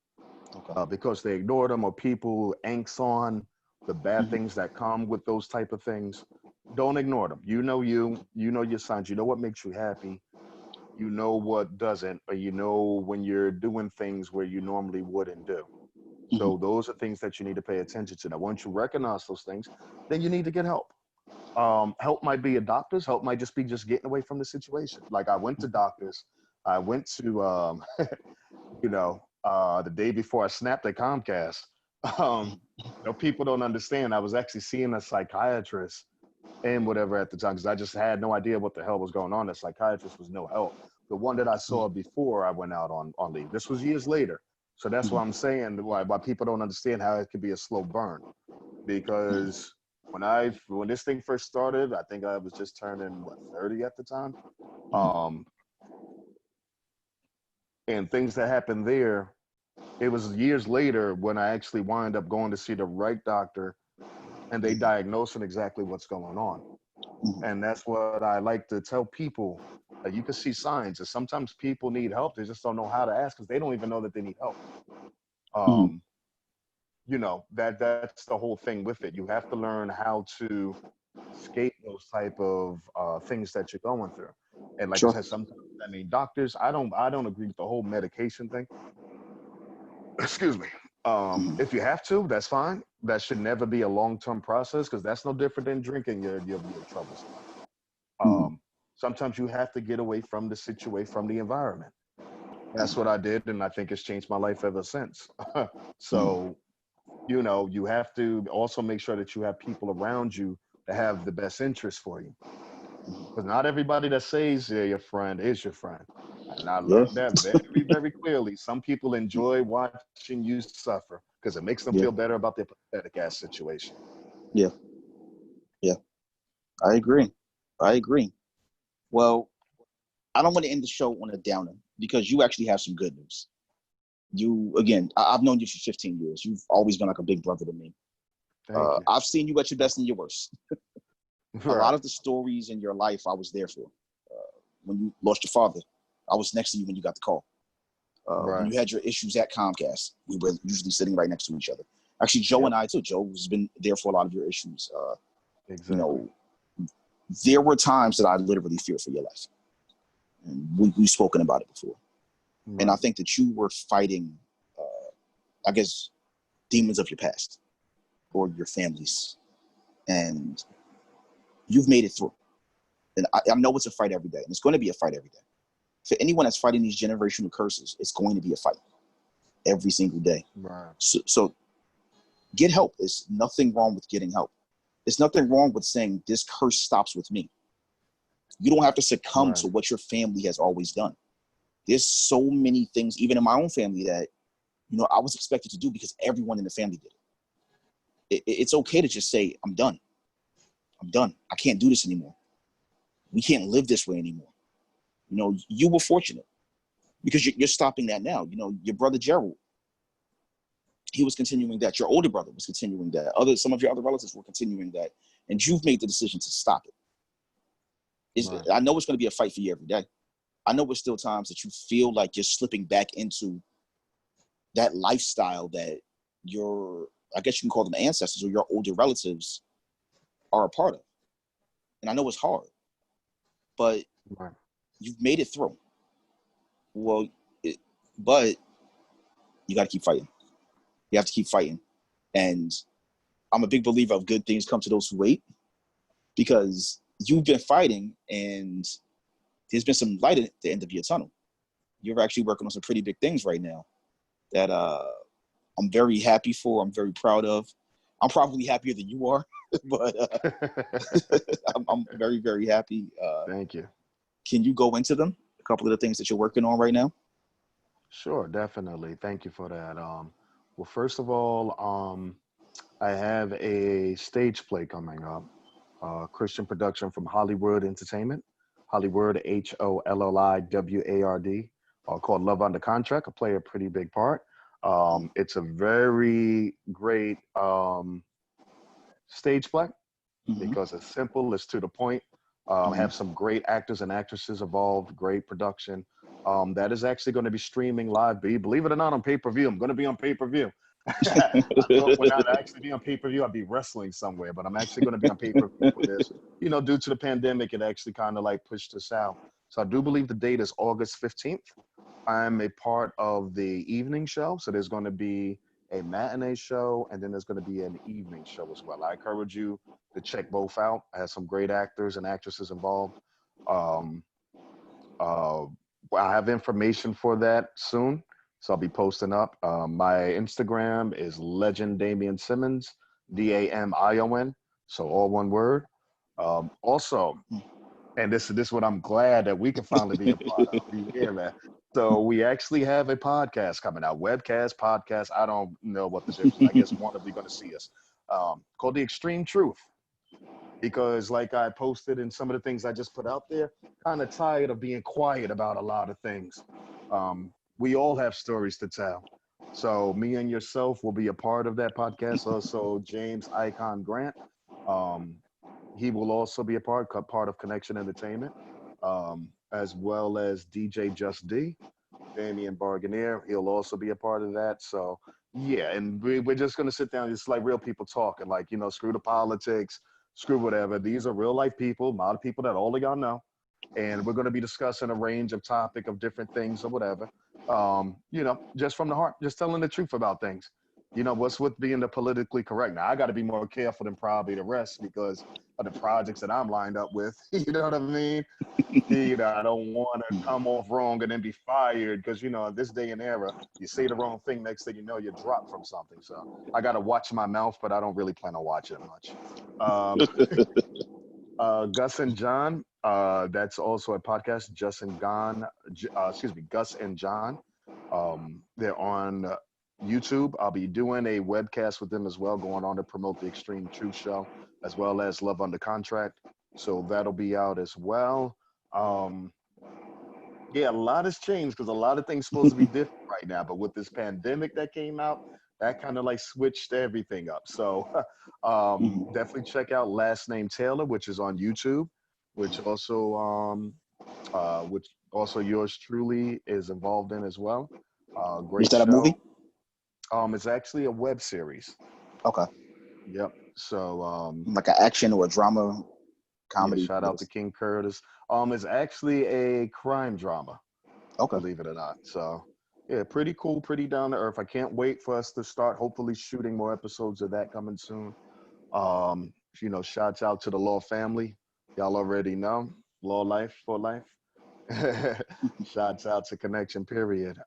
Okay. because they ignore them, or people angst on the bad Mhm. things that come with those type of things. Don't ignore them. You know your signs. You know what makes you happy. You know what doesn't, or you know when you're doing things where you normally wouldn't do. So Mhm. those are things that you need to pay attention to. Now, once you recognize those things, then you need to get help. Help might be a doctor's. Help might just be just getting away from the situation. Like I went to doctors. I went to the day before I snapped at Comcast. Um, people don't understand. I was actually seeing a psychiatrist and whatever at the time because I just had no idea what the hell was going on. The psychiatrist was no help. The one that I saw before I went out on leave. This was years later. So that's why Mhm. I'm saying why people don't understand how it could be a slow burn. Mhm. Because when this thing first started, I think I was just turning 30 at the time. Mhm. Um, and things that happened there, it was years later when I actually wind up going to see the right doctor and they diagnosing exactly what's going on. Mhm. And that's what I like to tell people. You can see signs, and sometimes people need help. They just don't know how to ask because they don't even know that they need help. Mhm. Um, that's the whole thing with it. You have to learn how to escape those type of things that you're going through. And like I Sure. said, sometimes doctors, I don't agree with the whole medication thing. Excuse me. Mhm. If you have to, that's fine. That should never be a long-term process because that's no different than drinking your troubles away. Mhm. Sometimes you have to get away from the situation, from the environment. That's what I did, and I think it's changed my life ever since. Mhm. So, you have to also make sure that you have people around you that have the best interest for you. Because not everybody that says they're your friend is your friend. And I Yeah. learned that very, very clearly. Some people enjoy watching you suffer because it makes them feel Yeah. better about their pathetic ass situation. Yeah. Yeah. I agree. I agree. Well, I don't want to end the show on a downer because you actually have some good news. You, again, I've known you for 15 years. You've always been like a big brother to me. Thank you. I've seen you at your best and your worst. A lot Right. of the stories in your life I was there for. When you lost your father, I was next to you when you got the call. When Right. you had your issues at Comcast, we were usually sitting right next to each other. Actually, Joe Yep. and I too. Joe has been there for a lot of your issues. You Exactly. know, there were times that I literally feared for your life, and we've spoken about it before. And I Right. think that you were fighting, I guess, demons of your past or your families, and you've made it through. And I know it's a fight every day, and it's going to be a fight every day. For anyone that's fighting these generational curses, it's going to be a fight every single day. Right. So get help. There's nothing wrong with getting help. There's nothing wrong with saying this curse stops with me. You don't have to succumb Right. to what your family has always done. There's so many things, even in my own family, that I was expected to do because everyone in the family did it. It's okay to just say, I'm done. I'm done. I can't do this anymore. We can't live this way anymore. You were fortunate because you're stopping that now. Your brother Gerald, he was continuing that. Your older brother was continuing that. Some of your other relatives were continuing that, and you've made the decision to stop it. Right. I know it's going to be a fight for you every day. I know it's still times that you feel like you're slipping back into that lifestyle that your, I guess you can call them ancestors or your older relatives are a part of. And I know it's hard, but Right. you've made it through. Well, but you got to keep fighting. You have to keep fighting. And I'm a big believer of good things come to those who wait, because you've been fighting and there's been some light at the end of your tunnel. You're actually working on some pretty big things right now that I'm very happy for. I'm very proud of. I'm probably happier than you are, but I'm very, very happy. Thank you. Can you go into them? A couple of the things that you're working on right now? Sure, definitely. Thank you for that. Well, first of all, I have a stage play coming up, Christian production from Hollywood Entertainment, Hollywood, HOLLIWARD, called Love Under Contract. I play a pretty big part. It's a very great stage play because it's simple, it's to the point. Have some great actors and actresses involved, great production. That is actually going to be streaming live. Believe it or not, on pay-per-view. I'm going to be on pay-per-view. I thought when I'd actually be on pay-per-view, I'd be wrestling somewhere, but I'm actually going to be on pay-per-view for this. You know, due to the pandemic, it actually kind of like pushed us out. So I do believe the date is August 15th. I'm a part of the evening show. So there's going to be a matinee show, and then there's going to be an evening show as well. I encourage you to check both out. I have some great actors and actresses involved. I have information for that soon, so I'll be posting up. My Instagram is Legend Damian Simmons, DAMION, so all one word. Also, and this is what I'm glad that we can finally be a part of. Yeah, man. So we actually have a podcast coming out, webcast, podcast. I don't know what the difference is. I guess one of you going to see us. Called The Extreme Truth. Because like I posted in some of the things I just put out there, kind of tired of being quiet about a lot of things. We all have stories to tell. So me and yourself will be a part of that podcast. Also, James Icon Grant. He will also be a part of Connection Entertainment, as well as DJ Just D, Damian Barganier. He'll also be a part of that. So yeah, and we're just gonna sit down, just like real people talking, like, you know, screw the politics, screw whatever. These are real life people, a lot of people that all of y'all know. And we're going to be discussing a range of topic of different things or whatever. You know, just from the heart, just telling the truth about things. You know, what's with being the politically correct. Now, I got to be more careful than probably the rest because of the projects that I'm lined up with. You know what I mean? You know, I don't want to come off wrong and then be fired because, you know, in this day and era, you say the wrong thing, next thing you know, you're dropped from something. So I got to watch my mouth, but I don't really plan on watching it much. Gus and John, that's also a podcast. Gus and John. They're on YouTube. I'll be doing a webcast with them as well, going on to promote the Extreme Truth Show, as well as Love Under Contract. So that'll be out as well. Yeah, a lot has changed because a lot of things supposed to be different right now. But with this pandemic that came out, that kind of like switched everything up. So definitely check out Last Name Taylor, which is on YouTube, which also yours truly is involved in as well. Great Is that show. a movie? It's actually a web series. Okay. Yep. So Like an action or a drama, comedy. yeah, shout out to King Curtis. It's actually a crime drama. Okay. Believe it or not. So yeah, pretty cool, pretty down to earth. I can't wait for us to start hopefully shooting more episodes of that coming soon. You know, shouts out to the Law family. Y'all already know. Law life for life. Shouts out to Connection period.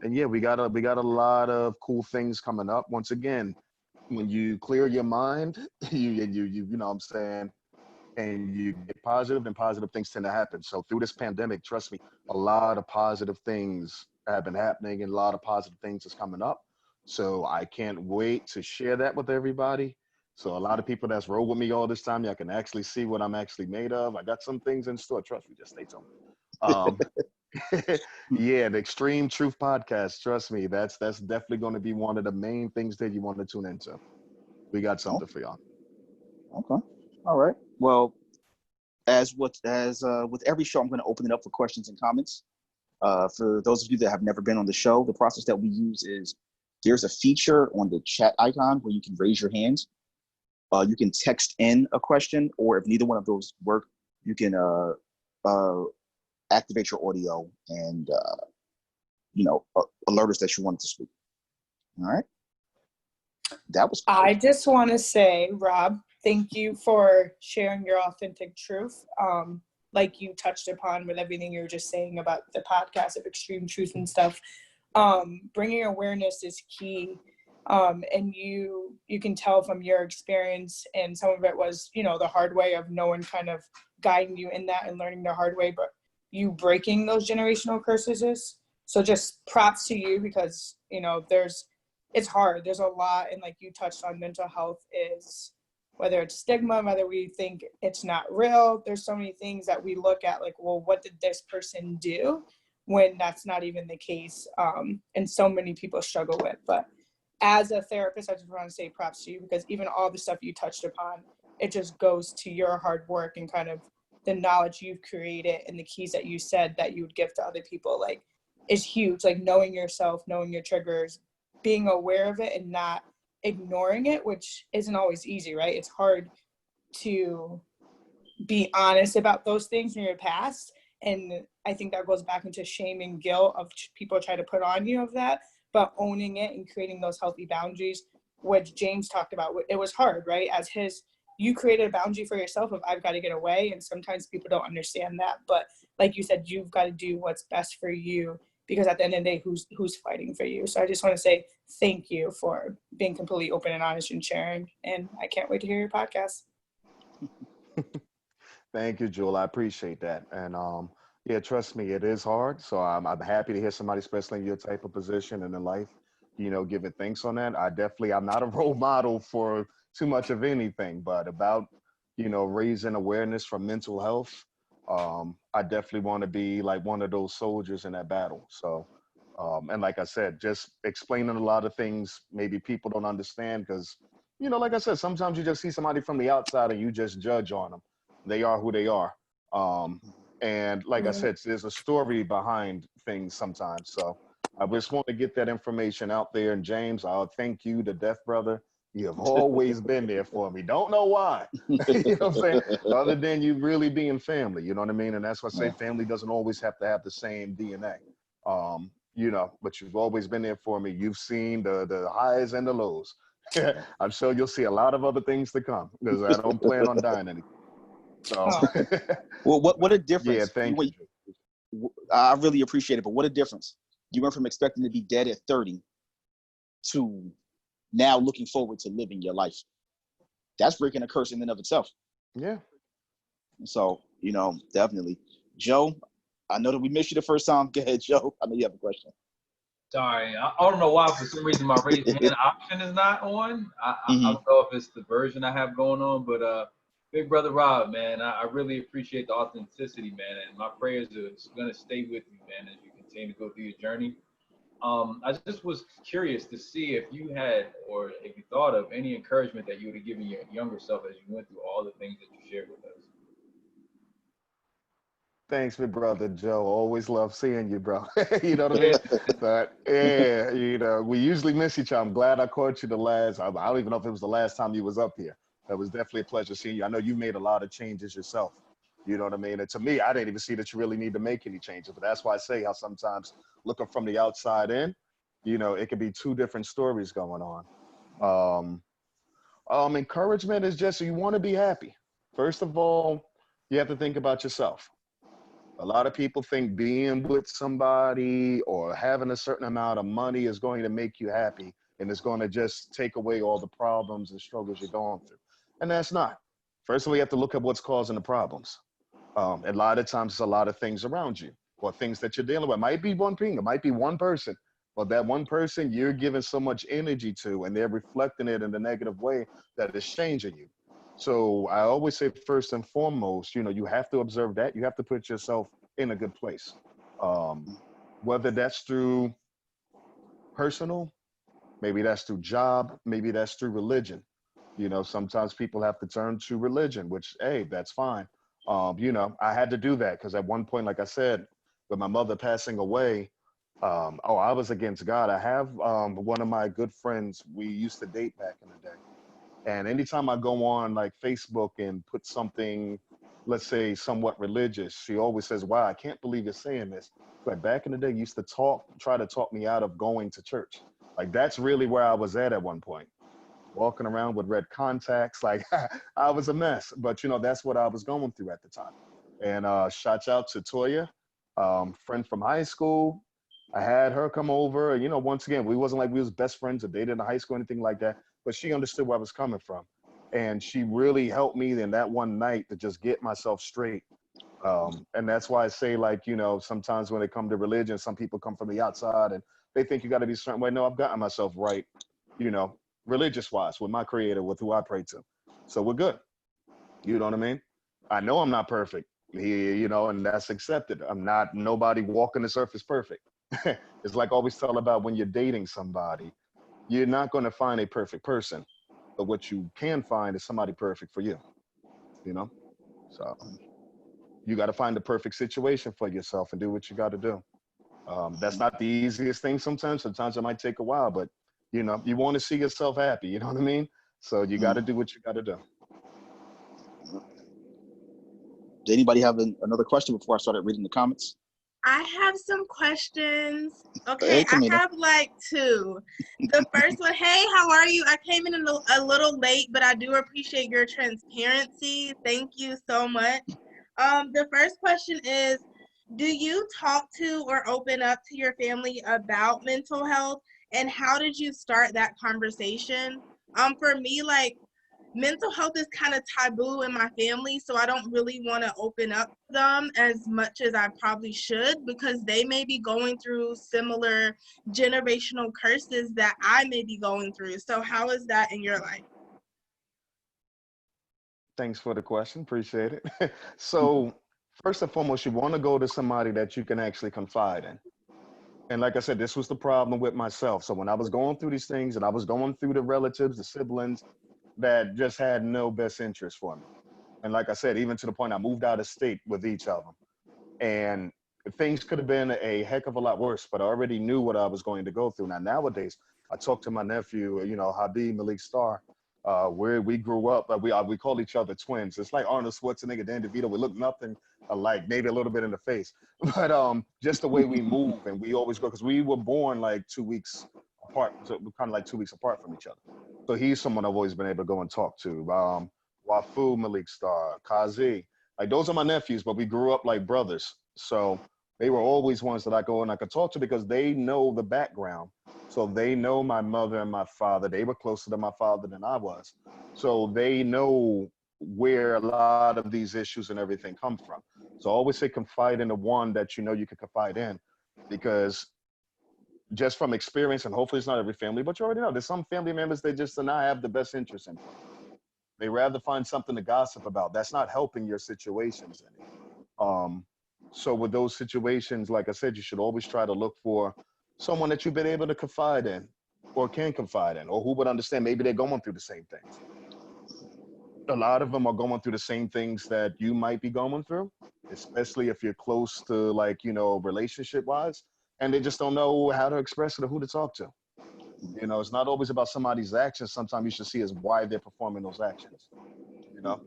And yeah, we got a lot of cool things coming up. Once again, when you clear your mind, you know what I'm saying, and you get positive, and positive things tend to happen. So through this pandemic, trust me, a lot of positive things have been happening and a lot of positive things is coming up. So I can't wait to share that with everybody. So a lot of people that's rolled with me all this time, y'all can actually see what I'm actually made of. I got some things in store. Trust me, just stay tuned. Yeah, the Extreme Truth Podcast. Trust me, that's definitely going to be one of the main things that you want to tune into. We got something for y'all. Okay. All right. Well, with every show, I'm going to open it up for questions and comments. For those of you that have never been on the show, the process that we use is there's a feature on the chat icon where you can raise your hands. You can text in a question, or if neither one of those work, you can activate your audio and alert us that you wanted to speak. All right. That was cool. I just want to say, Rob, thank you for sharing your authentic truth. Like you touched upon with everything you were just saying about the podcast of Extreme Truth and stuff. Bringing awareness is key. And you can tell from your experience, and some of it was, the hard way of no one kind of guiding you in that and learning the hard way, but you breaking those generational curses is. So just props to you, because, it's hard. There's a lot. And like you touched on, mental health is, whether it's stigma, whether we think it's not real, there's so many things that we look at like, well, what did this person do, when that's not even the case. And so many people struggle with. But as a therapist, I just want to say props to you, because even all the stuff you touched upon, it just goes to your hard work and kind of the knowledge you've created and the keys that you said that you would give to other people, like, is huge. Like knowing yourself, knowing your triggers, being aware of it and not ignoring it, which isn't always easy, right? It's hard to be honest about those things in your past. And I think that goes back into shame and guilt of people try to put on you of that, but owning it and creating those healthy boundaries, which James talked about. It was hard, right? You created a boundary for yourself of, I've got to get away. And sometimes people don't understand that. But like you said, you've got to do what's best for you, because at the end of the day, who's fighting for you? So I just want to say thank you for being completely open and honest and sharing. And I can't wait to hear your podcast. Thank you, Jewel. I appreciate that. And yeah, trust me, it is hard. So I'm happy to hear somebody, especially in your type of position and in life, giving thanks on that. I'm not a role model for too much of anything, but about, raising awareness for mental health. I definitely want to be like one of those soldiers in that battle. So, and like I said, just explaining a lot of things maybe people don't understand, because, like I said, sometimes you just see somebody from the outside and you just judge on them. They are who they are. And like I said, there's a story behind things sometimes. So I just want to get that information out there. And James, I'll thank you, the Deaf Brother. You have always been there for me. Don't know why, you know what I'm saying? Other than you really being family, you know what I mean? And that's why I say family doesn't always have to have the same DNA, but you've always been there for me. You've seen the highs and the lows. I'm sure you'll see a lot of other things to come, because I don't plan on dying anything. So, well, what a difference. Yeah, thank you. I really appreciate it, but what a difference. You went from expecting to be dead at 30 to now looking forward to living your life. That's breaking a curse in and of itself. Yeah. So, definitely. Joe, I know that we missed you the first time. Go ahead, Joe. I know you have a question. Sorry, I don't know why for some reason my raise hand option is not on. I don't know if it's the version I have going on, but Big Brother Rob, man, I really appreciate the authenticity, man, and my prayers are going to stay with you, man, as you continue to go through your journey. I just was curious to see if you had, or if you thought of any encouragement that you would have given your younger self as you went through all the things that you shared with us. Thanks, big brother Joe. Always love seeing you, bro. You know what I mean? But yeah, we usually miss each other. I'm glad I caught you the last. I don't even know if it was the last time you was up here. That was definitely a pleasure seeing you. I know you made a lot of changes yourself. You know what I mean? And to me, I didn't even see that you really need to make any changes. But that's why I say how sometimes looking from the outside in, it could be two different stories going on. Encouragement is just, you want to be happy. First of all, you have to think about yourself. A lot of people think being with somebody or having a certain amount of money is going to make you happy, and it's going to just take away all the problems and struggles you're going through. And that's not. First of all, you have to look at what's causing the problems. A lot of times, it's a lot of things around you or things that you're dealing with. It might be one thing, it might be one person, but that one person you're giving so much energy to, and they're reflecting it in a negative way that is changing you. So I always say, first and foremost, you have to observe that. You have to put yourself in a good place. Whether that's through personal, maybe that's through job, maybe that's through religion. Sometimes people have to turn to religion, which, hey, that's fine. You know, I had to do that because at one point, like I said, with my mother passing away, I was against God. I have one of my good friends, we used to date back in the day. And anytime I go on like Facebook and put something, let's say somewhat religious, she always says, wow, I can't believe you're saying this. But back in the day, you used to try to talk me out of going to church. Like that's really where I was at one point. Walking around with red contacts, like I was a mess. But you know, that's what I was going through at the time. And shout out to Toya, friend from high school. I had her come over. You know, once again, we wasn't like we was best friends or dated in high school or anything like that, but she understood where I was coming from. And she really helped me in that one night to just get myself straight. And that's why I say, like, you know, sometimes when it comes to religion, some people come from the outside and they think you got to be a certain way. No, I've gotten myself right, you know, religious wise with my creator, with who I pray to. So we're good. You know what I mean? I know I'm not perfect, you know, and that's accepted. I'm not, nobody walking this earth is perfect. It's like I always tell about when you're dating somebody, you're not going to find a perfect person, but what you can find is somebody perfect for you, you know? So you got to find the perfect situation for yourself and do what you got to do. That's not the easiest thing sometimes. Sometimes it might take a while, but you know, you want to see yourself happy, you know what I mean? So you got to do what you got to do. Did anybody have another question before I started reading the comments? I have some questions. Okay, Hey, I Tamina. have like two. The first one, hey, how are you? I came in a little late, but I do appreciate your transparency. Thank you so much. The first question is, do you talk to or open up to your family about mental health? And how did you start that conversation? For me, like, mental health is kind of taboo in my family, so I don't really want to open up to them as much as I probably should, because they may be going through similar generational curses that I may be going through. So how is that in your life? Thanks for the question. Appreciate it. So first and foremost, you want to go to somebody that you can actually confide in. And like I said, this was the problem with myself. So when I was going through these things and I was going through the relatives, the siblings that just had no best interest for me. And like I said, even to the point I moved out of state with each of them. And things could have been a heck of a lot worse, but I already knew what I was going to go through. Now, nowadays, I talk to my nephew, you know, Habib Malik Star, where we grew up, we call each other twins. It's like Arnold Schwarzenegger, Dan DeVito. We look nothing alike, maybe a little bit in the face, but just the way we move and we always go, because we were born like 2 weeks apart, so we're kind of like 2 weeks apart from each other. So he's someone I've always been able to go and talk to. Wafu Malik Star, Kazi, like those are my nephews, but we grew up like brothers. So they were always ones that I go and I could talk to because they know the background. So they know my mother and my father. They were closer to my father than I was. So they know where a lot of these issues and everything come from. So I always say confide in the one that you know you can confide in, because just from experience, and hopefully it's not every family, but you already know there's some family members that just do not have the best interest in. They rather find something to gossip about. That's not helping your situations any. So with those situations, like I said, you should always try to look for someone that you've been able to confide in or can confide in, or who would understand. Maybe they're going through the same things. A lot of them are going through the same things that you might be going through, especially if you're close to, like, you know, relationship wise, and they just don't know how to express it or who to talk to. You know, it's not always about somebody's actions. Sometimes you should see is why they're performing those actions, you know?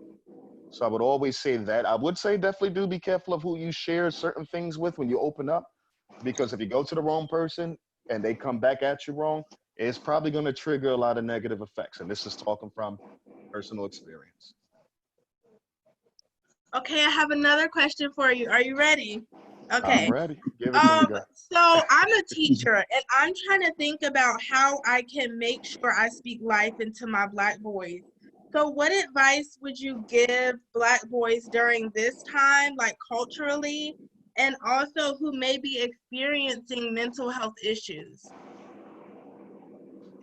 So I would always say that. I would say definitely do be careful of who you share certain things with when you open up, because if you go to the wrong person and they come back at you wrong, it's probably going to trigger a lot of negative effects. And this is talking from personal experience. Okay, I have another question for you. Are you ready? Okay. I'm ready. Give it to me, guys. So I'm a teacher and I'm trying to think about how I can make sure I speak life into my Black boys. So what advice would you give Black boys during this time, like culturally, and also who may be experiencing mental health issues?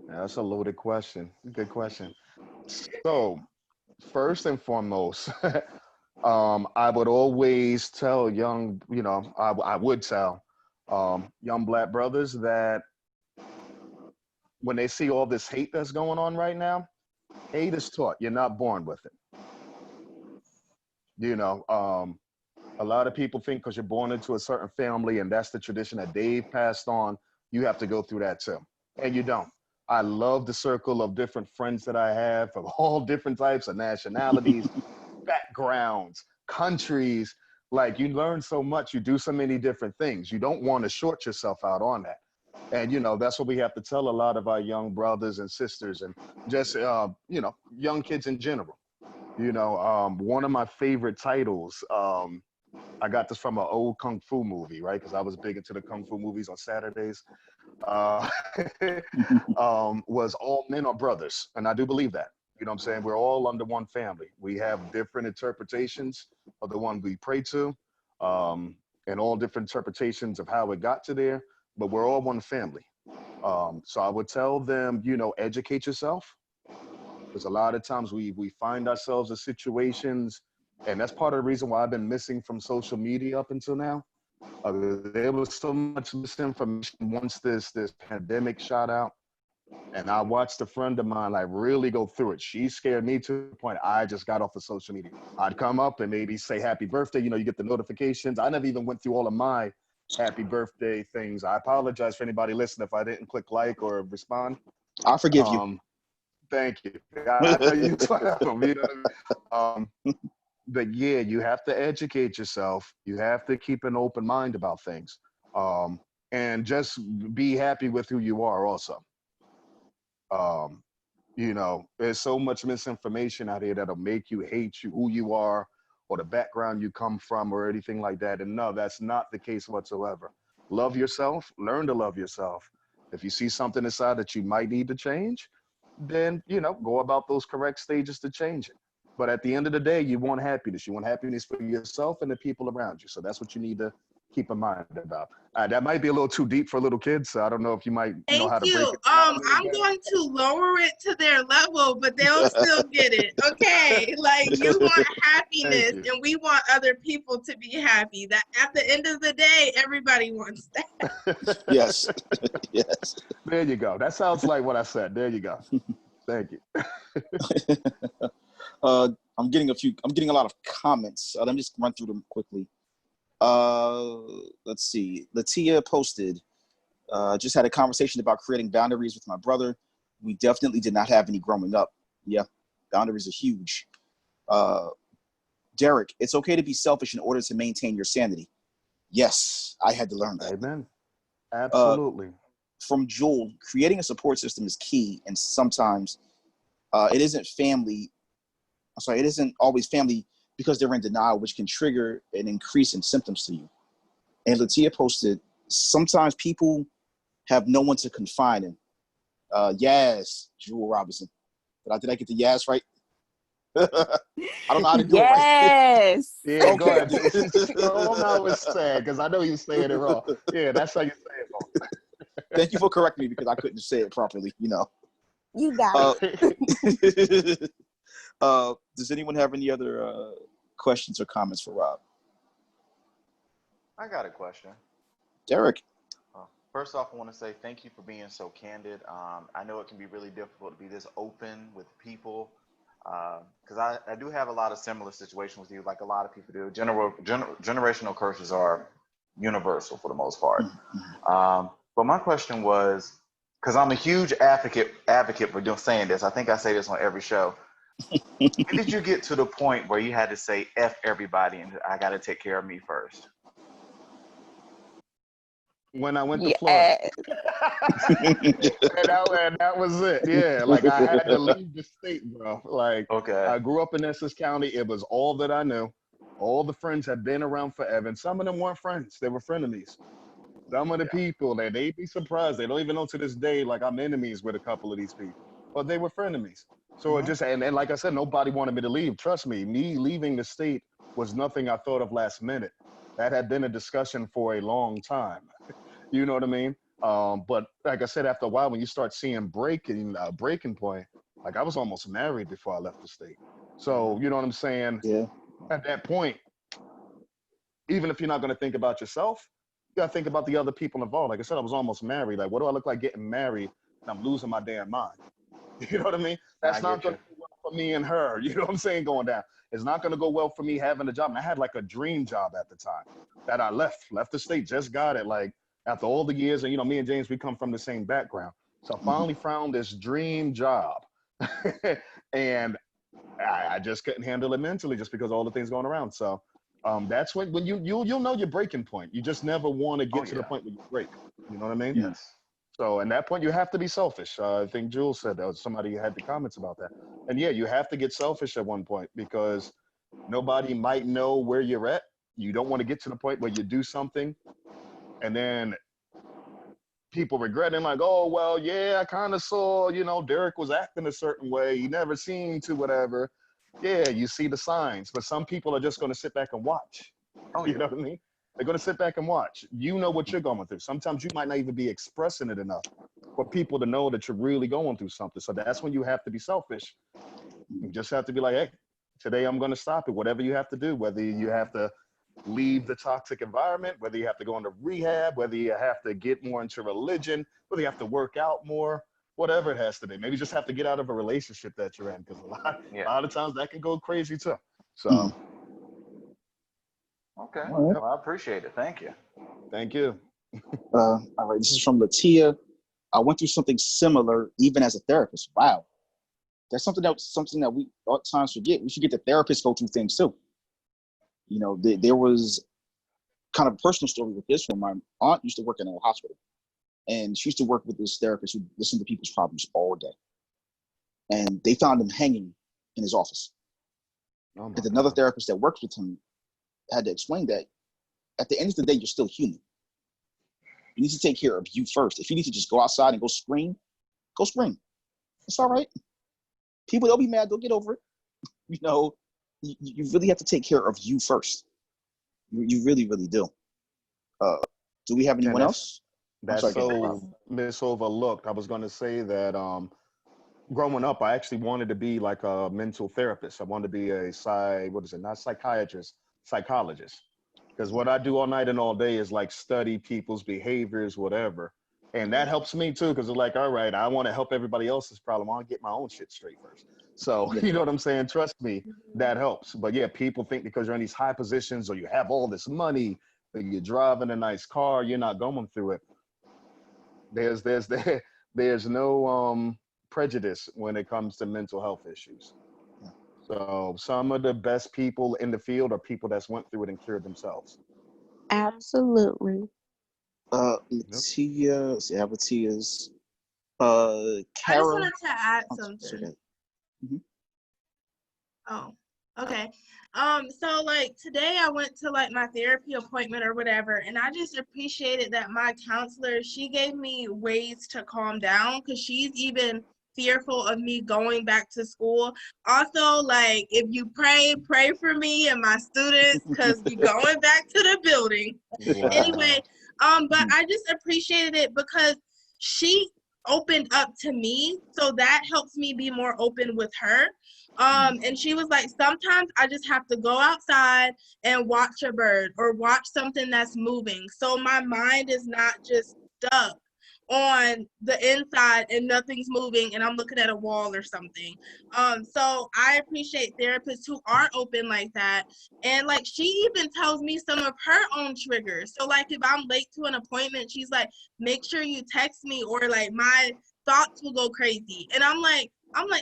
That's a loaded question. Good question. So first and foremost, I would always tell young, you know, I would tell young Black brothers that when they see all this hate that's going on right now, hate is taught. You're not born with it. You know, a lot of people think because you're born into a certain family and that's the tradition that they've passed on, you have to go through that too. And you don't. I love the circle of different friends that I have of all different types of nationalities, backgrounds, countries. Like, you learn so much, you do so many different things. You don't want to short yourself out on that. And, you know, that's what we have to tell a lot of our young brothers and sisters and just, you know, young kids in general. You know, one of my favorite titles, I got this from an old Kung Fu movie, right? Because I was big into the Kung Fu movies on Saturdays. Uh, was All Men Are Brothers. And I do believe that. You know what I'm saying? We're all under one family. We have different interpretations of the one we pray to, and all different interpretations of how it got to there, but we're all one family. So I would tell them, you know, educate yourself. Because a lot of times we find ourselves in situations, and that's part of the reason why I've been missing from social media up until now. There was so much misinformation once this pandemic shot out. And I watched a friend of mine like really go through it. She scared me to the point I just got off of social media. I'd come up and maybe say happy birthday. You know, you get the notifications. I never even went through all of my happy birthday things. I apologize for anybody listening if I didn't click like or respond. I forgive you. Thank you. I know you know what I mean? But yeah, you have to educate yourself. You have to keep an open mind about things. And just be happy with who you are also. You know, there's so much misinformation out here that'll make you hate you, who you are, or the background you come from, or anything like that. And no, that's not the case whatsoever. Love yourself, learn to love yourself. If you see something inside that you might need to change, then, you know, go about those correct stages to change it. But at the end of the day, you want happiness. You want happiness for yourself and the people around you. So that's what you need to keep in mind about. That might be a little too deep for little kids, so I don't know if you might know how to break it down. I'm going to lower it to their level, but they'll still get it. Okay, like you want happiness, and we want other people to be happy. That at the end of the day, everybody wants that. Yes, yes. There you go. That sounds like what I said. There you go. Thank you. I'm getting a lot of comments. Let me just run through them quickly. Let's see. Latia posted, just had a conversation about creating boundaries with my brother. We definitely did not have any growing up. Yeah, boundaries are huge. Derek, it's okay to be selfish in order to maintain your sanity. Yes, I had to learn that. Amen. Absolutely. From Jewel, creating a support system is key, and sometimes it isn't always family because they're in denial, which can trigger an increase in symptoms to you. And Latia posted, sometimes people have no one to confide in. Yaz, Jewel Robinson. Did I get the Yaz right? I don't know how to do it right. Yes. Yeah, okay. Go ahead. Oh, no, it's sad because I know you're saying it wrong. Yeah, that's how you say it wrong. Thank you for correcting me because I couldn't say it properly, you know. You got it. Does anyone have any other questions or comments for Rob? I got a question. Derek. First off, I want to say thank you for being so candid. I know it can be really difficult to be this open with people because I do have a lot of similar situations with you, like a lot of people do. Generational curses are universal for the most part. But my question was, because I'm a huge advocate for saying this. I think I say this on every show. When did you get to the point where you had to say F everybody and I got to take care of me first? When I went to Florida. and that was it. Yeah, like I had to leave the state, bro. Like, okay. I grew up in Essex County. It was all that I knew. All the friends had been around forever. And some of them weren't friends. They were frenemies. Some of the people, they'd be surprised. They don't even know to this day, like I'm enemies with a couple of these people. But they were frenemies. So it just, and like I said, nobody wanted me to leave. Trust me, me leaving the state was nothing I thought of last minute. That had been a discussion for a long time. You know what I mean? But like I said, after a while, when you start seeing breaking point, like I was almost married before I left the state. So, you know what I'm saying? Yeah. At that point, even if you're not going to think about yourself, you got to think about the other people involved. Like I said, I was almost married. Like, what do I look like getting married and I'm losing my damn mind? You know what I mean? That's not going to work for for me and her. You know what I'm saying? Going down. It's not going to go well for me having a job. And I had like a dream job at the time that I left the state, just got it. Like after all the years, and me and James, we come from the same background. So I finally found this dream job, and I just couldn't handle it mentally just because of all the things going around. So that's when you'll know your breaking point. You just never want to get to the point where you break. You know what I mean? Yes. So, and that point, you have to be selfish. I think Jules said that. Somebody had the comments about that. And yeah, you have to get selfish at one point because nobody might know where you're at. You don't want to get to the point where you do something and then people regretting like, oh, well, yeah, I kind of saw, Derek was acting a certain way. He never seemed to whatever. Yeah, you see the signs. But some people are just going to sit back and watch. Oh, You know what I mean? They're going to sit back and watch. You know what you're going through. Sometimes you might not even be expressing it enough for people to know that you're really going through something. So that's when you have to be selfish. You just have to be like, hey, today I'm going to stop it. Whatever you have to do, whether you have to leave the toxic environment, whether you have to go into rehab, whether you have to get more into religion, whether you have to work out more, whatever it has to be. Maybe you just have to get out of a relationship that you're in because a lot of times that can go crazy too. So. Okay. Well, I appreciate it. Thank you. Thank you. All right. This is from Latia. I went through something similar even as a therapist. Wow. That's something that we at times forget. We should get the therapist go through things too. There was kind of a personal story with this one. My aunt used to work in a hospital, and she used to work with this therapist who listened to people's problems all day. And they found him hanging in his office. And another therapist that worked with him had to explain that at the end of the day, you're still human. You need to take care of you first. If you need to just go outside and go scream. It's all right. People, they'll be mad. They'll get over it. You really have to take care of you first. You really, really do. Do we have anyone else? That's so misoverlooked. I was going to say that growing up, I actually wanted to be like a mental therapist. I wanted to be not psychiatrist, psychologist. Because what I do all night and all day is like study people's behaviors, whatever. And that helps me too, because it's like, all right, I want to help everybody else's problem. I want to get my own shit straight first. So, you know what I'm saying? Trust me, that helps. But yeah, people think because you're in these high positions or you have all this money, or you're driving a nice car, you're not going through it. There's no prejudice when it comes to mental health issues. So some of the best people in the field are people that's went through it and cured themselves. Absolutely. Latia, let's see, I have Latia's. I just Kara. wanted to add something. Oh, okay. So like today I went to like my therapy appointment or whatever, and I just appreciated that my counselor, she gave me ways to calm down because she's even fearful of me going back to school. Also, like if you pray for me and my students because we going back to the building. Wow. Anyway, but I just appreciated it because she opened up to me, so that helps me be more open with her. And she was like, sometimes I just have to go outside and watch a bird or watch something that's moving, so my mind is not just stuck on the inside and nothing's moving and I'm looking at a wall or something. So I appreciate therapists who are open like that. And like she even tells me some of her own triggers. So like if I'm late to an appointment, she's like, make sure you text me or like my thoughts will go crazy. And I'm like,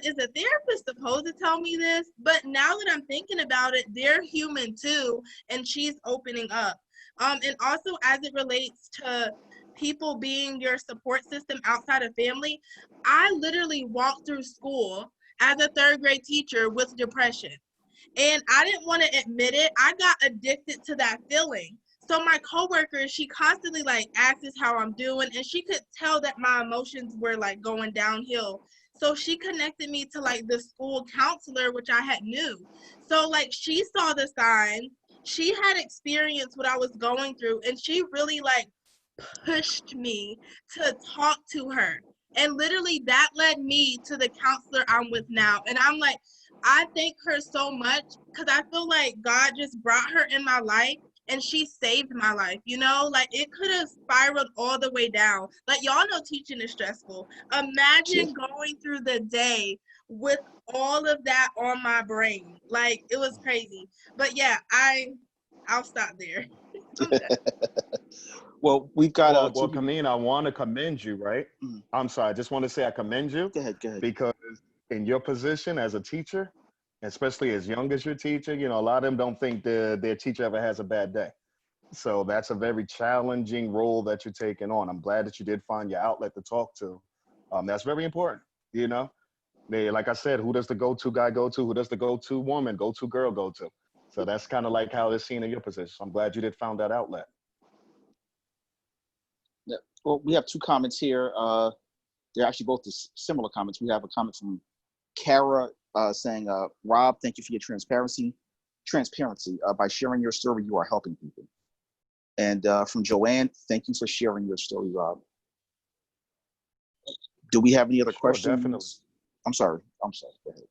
is a therapist supposed to tell me this? But now that I'm thinking about it, they're human too, and she's opening up. And also as it relates to people being your support system outside of family, I literally walked through school as a third grade teacher with depression. And I didn't want to admit it. I got addicted to that feeling. So my coworker, she constantly like asks how I'm doing, and she could tell that my emotions were like going downhill. So she connected me to like the school counselor, which I had knew. So like she saw the sign, she had experienced what I was going through, and she really like pushed me to talk to her. And literally that led me to the counselor I'm with now. And I'm like, I thank her so much because I feel like God just brought her in my life and she saved my life, you know? Like it could have spiraled all the way down. Like y'all know teaching is stressful. Imagine going through the day with all of that on my brain. Like, it was crazy. But yeah, I'll stop there. Well, we've got Well, Kameen, I want to commend you, right? Mhm. I'm sorry, I just want to say I commend you Go ahead. because in your position as a teacher, especially as young as your teacher, you know, a lot of them don't think their teacher ever has a bad day. So that's a very challenging role that you're taking on. I'm glad that you did find your outlet to talk to. That's very important, you know? Like I said, who does the go-to guy go to? Who does the go-to woman, go-to girl go to? So that's kind of like how it's seen in your position. So I'm glad you did found that outlet. Yeah. Well, we have two comments here. They're actually both similar comments. We have a comment from Kara saying, Rob, thank you for your transparency. By sharing your story, you are helping people. And from Joanne, thank you for sharing your story, Rob. Do we have any other questions? Definitely. I'm sorry. Go ahead.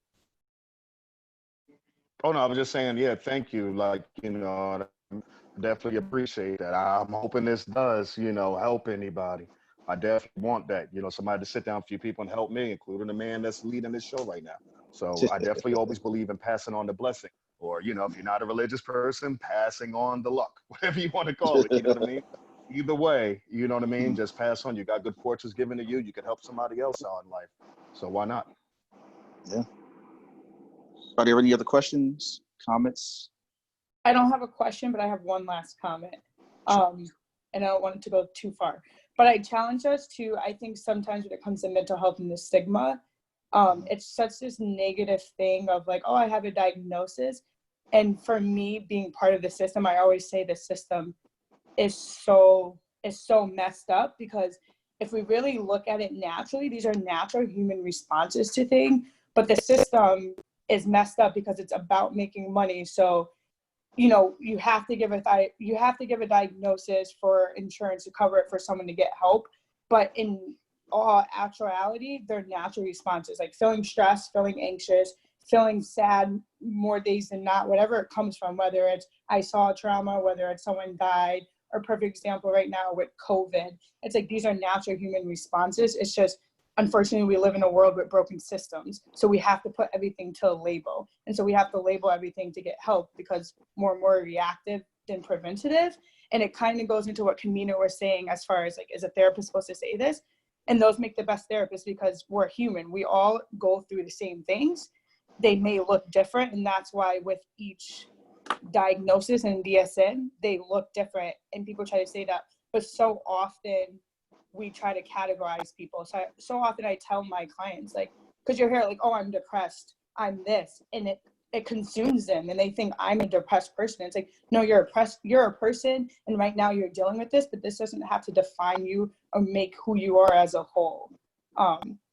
Oh, no, I was just saying, yeah, thank you. Like, you know, I definitely appreciate that. I'm hoping this does, you know, help anybody. I definitely want that, you know, somebody to sit down with a few people and help me, including the man that's leading this show right now. So I definitely always believe in passing on the blessing, or, you know, if you're not a religious person, passing on the luck, whatever you want to call it, you know what I mean? Either way, you know what I mean? Just pass on. You got good fortunes given to you. You can help somebody else out in life. So why not? Yeah. Are there any other questions, comments? I don't have a question, but I have one last comment. And I don't want it to go too far. But I challenge us to, I think sometimes when it comes to mental health and the stigma, it's such this negative thing of like, oh, I have a diagnosis. And for me, being part of the system, I always say the system is so messed up, because if we really look at it naturally, these are natural human responses to things, but the system is messed up because it's about making money. So, you know, you have to give a diagnosis for insurance to cover it for someone to get help. But in all actuality, they're natural responses, like feeling stressed, feeling anxious, feeling sad more days than not, whatever it comes from, whether it's I saw trauma, whether it's someone died, or perfect example right now with COVID. It's like these are natural human responses. It's just, unfortunately, we live in a world with broken systems. So we have to put everything to a label. And so we have to label everything to get help, because more and more reactive than preventative. And it kind of goes into what Kamina was saying as far as like, is a therapist supposed to say this? And those make the best therapists, because we're human. We all go through the same things. They may look different. And that's why with each diagnosis and DSM, they look different. And people try to say that. But so often, we try to categorize people. So often I tell my clients, like, because you're here like, oh, I'm depressed, I'm this, and it consumes them, and they think I'm a depressed person. It's like, no, you're a person, and right now you're dealing with this, but this doesn't have to define you or make who you are as a whole.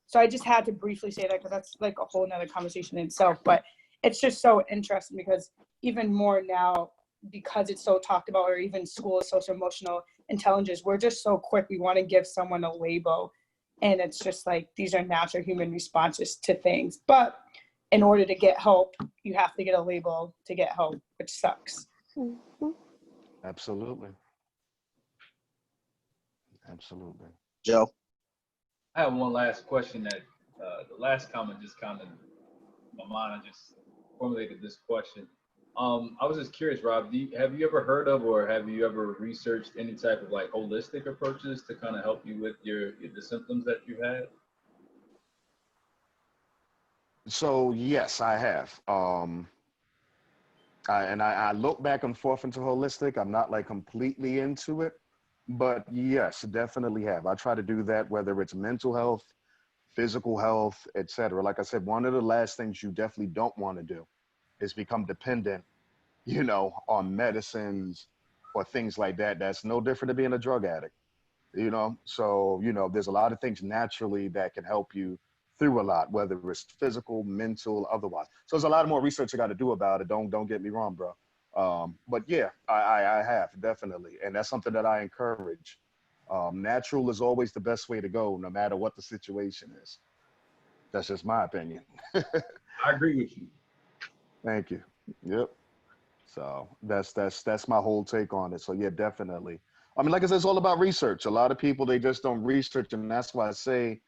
So I just had to briefly say that, because that's like a whole nother conversation in itself. But it's just so interesting, because even more now, because it's so talked about, or even school social emotional intelligence, we're just so quick. We want to give someone a label, and it's just like, these are natural human responses to things. But in order to get help, you have to get a label to get help, which sucks. Absolutely. Joe? I have one last question that the last comment just kind of, my mind just formulated this question. I was just curious, Rob, have you ever heard of, or have you ever researched any type of like holistic approaches to kind of help you with the symptoms that you had? So yes, I have. I look back and forth into holistic. I'm not like completely into it, but yes, definitely have. I try to do that, whether it's mental health, physical health, etc. Like I said, one of the last things you definitely don't want to do is become dependent, you know, on medicines or things like that. That's no different than being a drug addict, you know? So, you know, there's a lot of things naturally that can help you through a lot, whether it's physical, mental, otherwise. So there's a lot more research I got to do about it. Don't get me wrong, bro. But yeah, I have, definitely. And that's something that I encourage. Natural is always the best way to go, no matter what the situation is. That's just my opinion. I agree with you. Thank you. Yep. So that's my whole take on it. So yeah, definitely. I mean, like I said, it's all about research. A lot of people, they just don't research, and that's why I say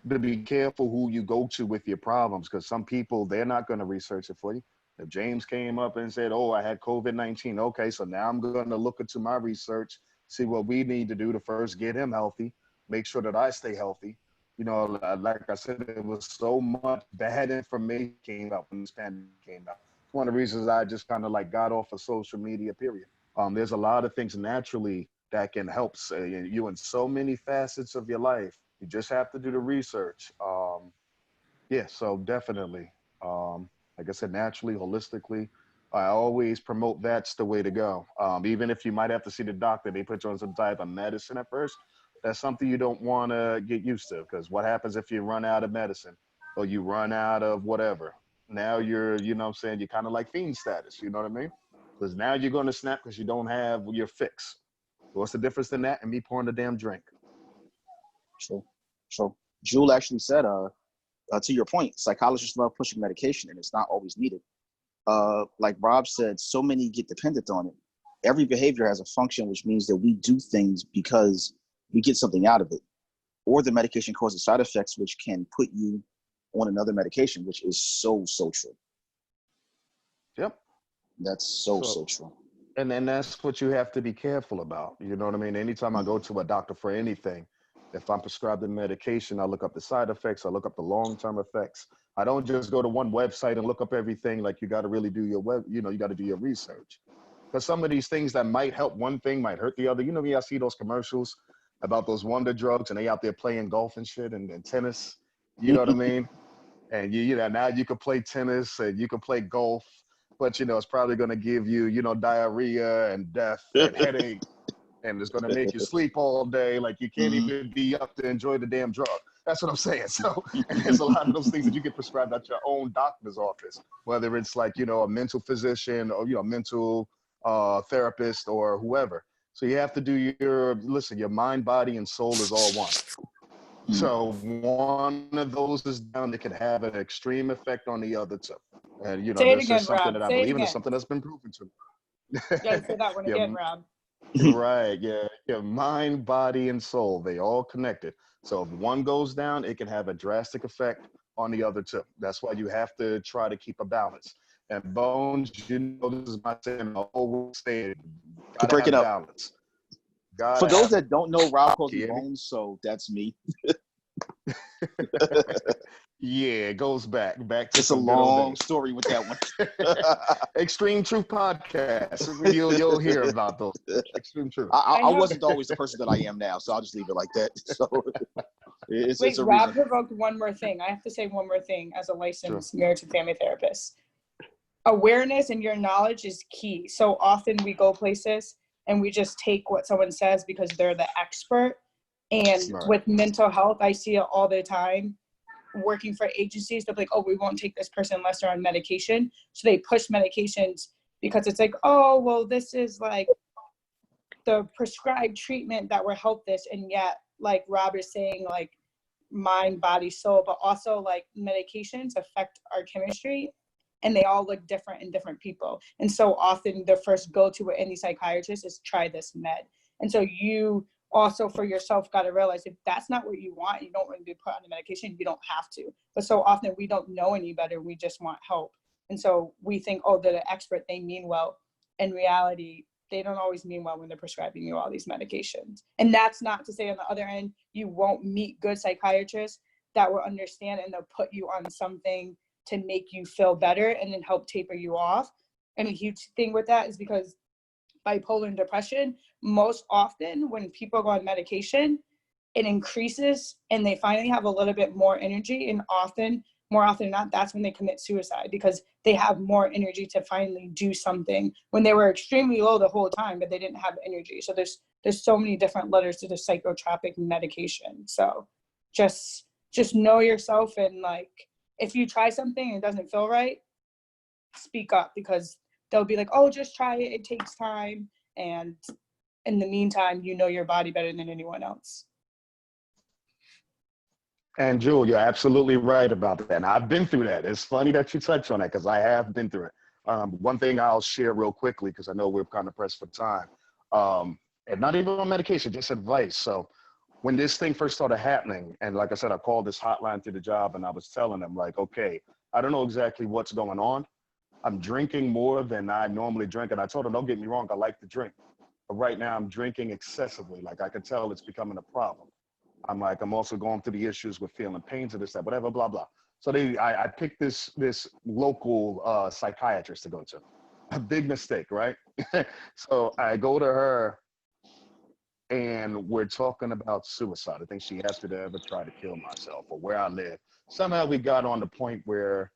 to be careful who you go to with your problems, because some people, they're not going to research it for you. If James came up and said, oh, I had COVID-19, okay, so now I'm going to look into my research, see what we need to do to first get him healthy, make sure that I stay healthy. You know, like I said, it was so much bad information came out when this pandemic came out. It's one of the reasons I just kind of like got off of social media, period. There's a lot of things naturally that can help you in so many facets of your life. You just have to do the research. Yeah, so definitely. Like I said, naturally, holistically, I always promote that's the way to go. Even if you might have to see the doctor, they put you on some type of medicine at first. That's something you don't want to get used to, because what happens if you run out of medicine or you run out of whatever? Now you're, you know what I'm saying, you're kind of like fiend status, you know what I mean? Because now you're going to snap because you don't have your fix. What's the difference in that and me pouring the damn drink? True. Jewel actually said, to your point, psychologists love pushing medication and it's not always needed. Like Rob said, so many get dependent on it. Every behavior has a function, which means that we do things because we get something out of it. Or the medication causes side effects, which can put you on another medication, which is so true. Yep. That's so true. And then that's what you have to be careful about. You know what I mean? Anytime I go to a doctor for anything, if I'm prescribed a medication, I look up the side effects, I look up the long-term effects. I don't just go to one website and look up everything. Like, you got to really do your you got to do your research. Because some of these things that might help one thing might hurt the other. You know, I see those commercials about those wonder drugs and they out there playing golf and shit and tennis. You know what I mean? And you know, now you can play tennis and you can play golf, but you know, it's probably going to give you, you know, diarrhea and death and headache. And it's going to make you sleep all day. Like, you can't even be up to enjoy the damn drug. That's what I'm saying. So, and there's a lot of those things that you get prescribed at your own doctor's office, whether it's like, you know, a mental physician or, you know, mental therapist or whoever. So you have to do your mind, body, and soul is all one. So one of those is down, it can have an extreme effect on the other two. And, you know, Say it this again, is something Rob. that I Say it believe in. again. It's something that's been proven to me. Yeah, say that one again, Rob. Right, yeah, mind, body, and soul, they all connected. So if one goes down, it can have a drastic effect on the other two. That's why you have to try to keep a balance. And Bones, you know, this is my saying, I always say, gotta Break it have up. balance. For those that don't know, Rob calls me Bones, so that's me. Yeah, it goes back to it's a long story with that one. Extreme Truth Podcast. You'll hear about those. Extreme Truth. I wasn't always the person that I am now, so I'll just leave it like that. So it's a Rob reason. provoked one more thing. I have to say one more thing as a licensed marriage and family therapist. Awareness and your knowledge is key. So often we go places and we just take what someone says because they're the expert. And with mental health, I see it all the time. Working for agencies, they're like, oh, we won't take this person unless they're on medication. So they push medications because it's like, oh, well, this is like the prescribed treatment that will help this. And yet, like Rob is saying, like mind, body, soul, but also like medications affect our chemistry and they all look different in different people. And so often the first go-to with any psychiatrist is try this med. And so you also for yourself got to realize if that's not what you want, you don't want to be put on the medication, you don't have to. But so often we don't know any better, we just want help. And so we think, oh, they're the expert, they mean well. In reality, they don't always mean well when they're prescribing you all these medications. And that's not to say on the other end, you won't meet good psychiatrists that will understand and they'll put you on something to make you feel better and then help taper you off. And a huge thing with that is because bipolar and depression, most often when people go on medication, it increases and they finally have a little bit more energy, and more often than not, that's when they commit suicide because they have more energy to finally do something when they were extremely low the whole time, but they didn't have energy. So there's so many different letters to the psychotropic medication. So just know yourself, and like if you try something and it doesn't feel right, speak up, because they'll be like, oh, just try it, it takes time. And in the meantime, you know your body better than anyone else. And Jewel, you're absolutely right about that. And I've been through that. It's funny that you touch on that because I have been through it. One thing I'll share real quickly, because I know we're kind of pressed for time, and not even on medication, just advice. So when this thing first started happening, and like I said, I called this hotline to the job and I was telling them like, okay, I don't know exactly what's going on. I'm drinking more than I normally drink. And I told them, don't get me wrong, I like to drink. But right now I'm drinking excessively. Like I can tell it's becoming a problem. I'm also going through the issues with feeling pains and this, that, whatever, blah, blah. So I picked this local psychiatrist to go to. A big mistake, right? So I go to her and we're talking about suicide. I think she asked me to ever try to kill myself or where I live. Somehow we got on the point where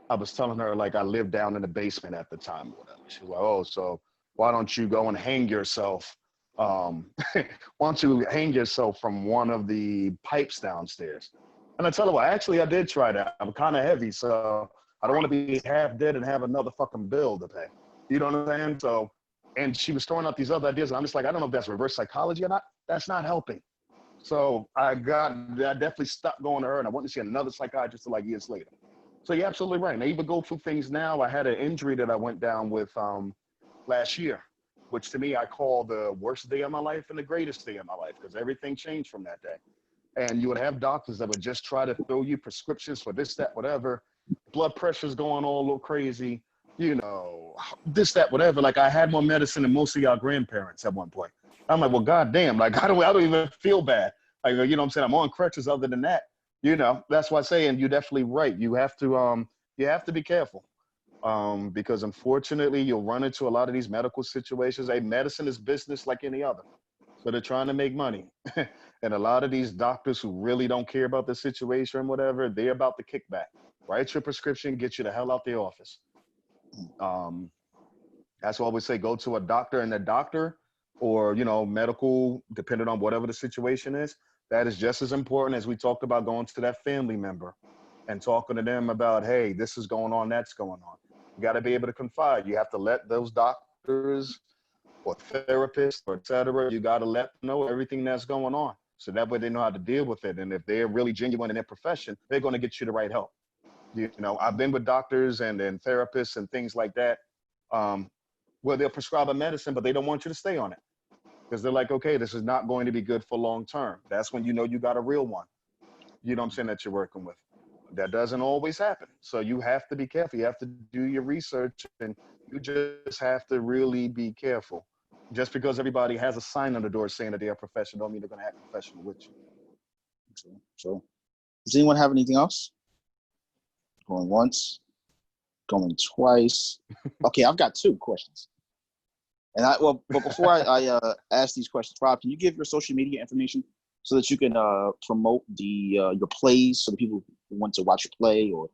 I was telling her like I lived down in the basement at the time or whatever. She was like, oh, so why don't you go and hang yourself? Why don't you hang yourself from one of the pipes downstairs? And I tell her, well, actually I did try that. I'm kind of heavy, so I don't want to be half dead and have another fucking bill to pay. You know what I'm saying? So, and she was throwing out these other ideas. And I'm just like, I don't know if that's reverse psychology or not. That's not helping. So I definitely stopped going to her and I went to see another psychiatrist like years later. So you're absolutely right. And I even go through things now. I had an injury that I went down with last year, which to me I call the worst day of my life and the greatest day of my life because everything changed from that day. And you would have doctors that would just try to throw you prescriptions for this, that, whatever. Blood pressure's going all a little crazy, you know, this, that, whatever. Like I had more medicine than most of y'all grandparents at one point. I'm like, well, goddamn, like I don't even feel bad. Like, you know what I'm saying? I'm on crutches other than that. You know, that's why I say, and you're definitely right. You have to be careful because unfortunately you'll run into a lot of these medical situations. Hey, medicine is business like any other. So they're trying to make money. And a lot of these doctors who really don't care about the situation or whatever, they're about the kickback. Write your prescription, get you the hell out the office. That's why I always say go to a doctor, and the doctor or, you know, medical, depending on whatever the situation is, that is just as important as we talked about going to that family member and talking to them about, hey, this is going on, that's going on. You got to be able to confide. You have to let those doctors or therapists or et cetera, you got to let them know everything that's going on. So that way they know how to deal with it. And if they're really genuine in their profession, they're going to get you the right help. You know, I've been with doctors and therapists and things like that where they'll prescribe a medicine, but they don't want you to stay on it. Because they're like, okay, this is not going to be good for long term. That's when you know you got a real one. You know what I'm saying, that you're working with. That doesn't always happen. So you have to be careful. You have to do your research and you just have to really be careful. Just because everybody has a sign on the door saying that they are professional don't mean they're going to act professional with you. So, does anyone have anything else? Going once, going twice. Okay, I've got 2 questions. And but before I ask these questions, Rob, can you give your social media information so that you can promote your plays so the people who want to watch your play or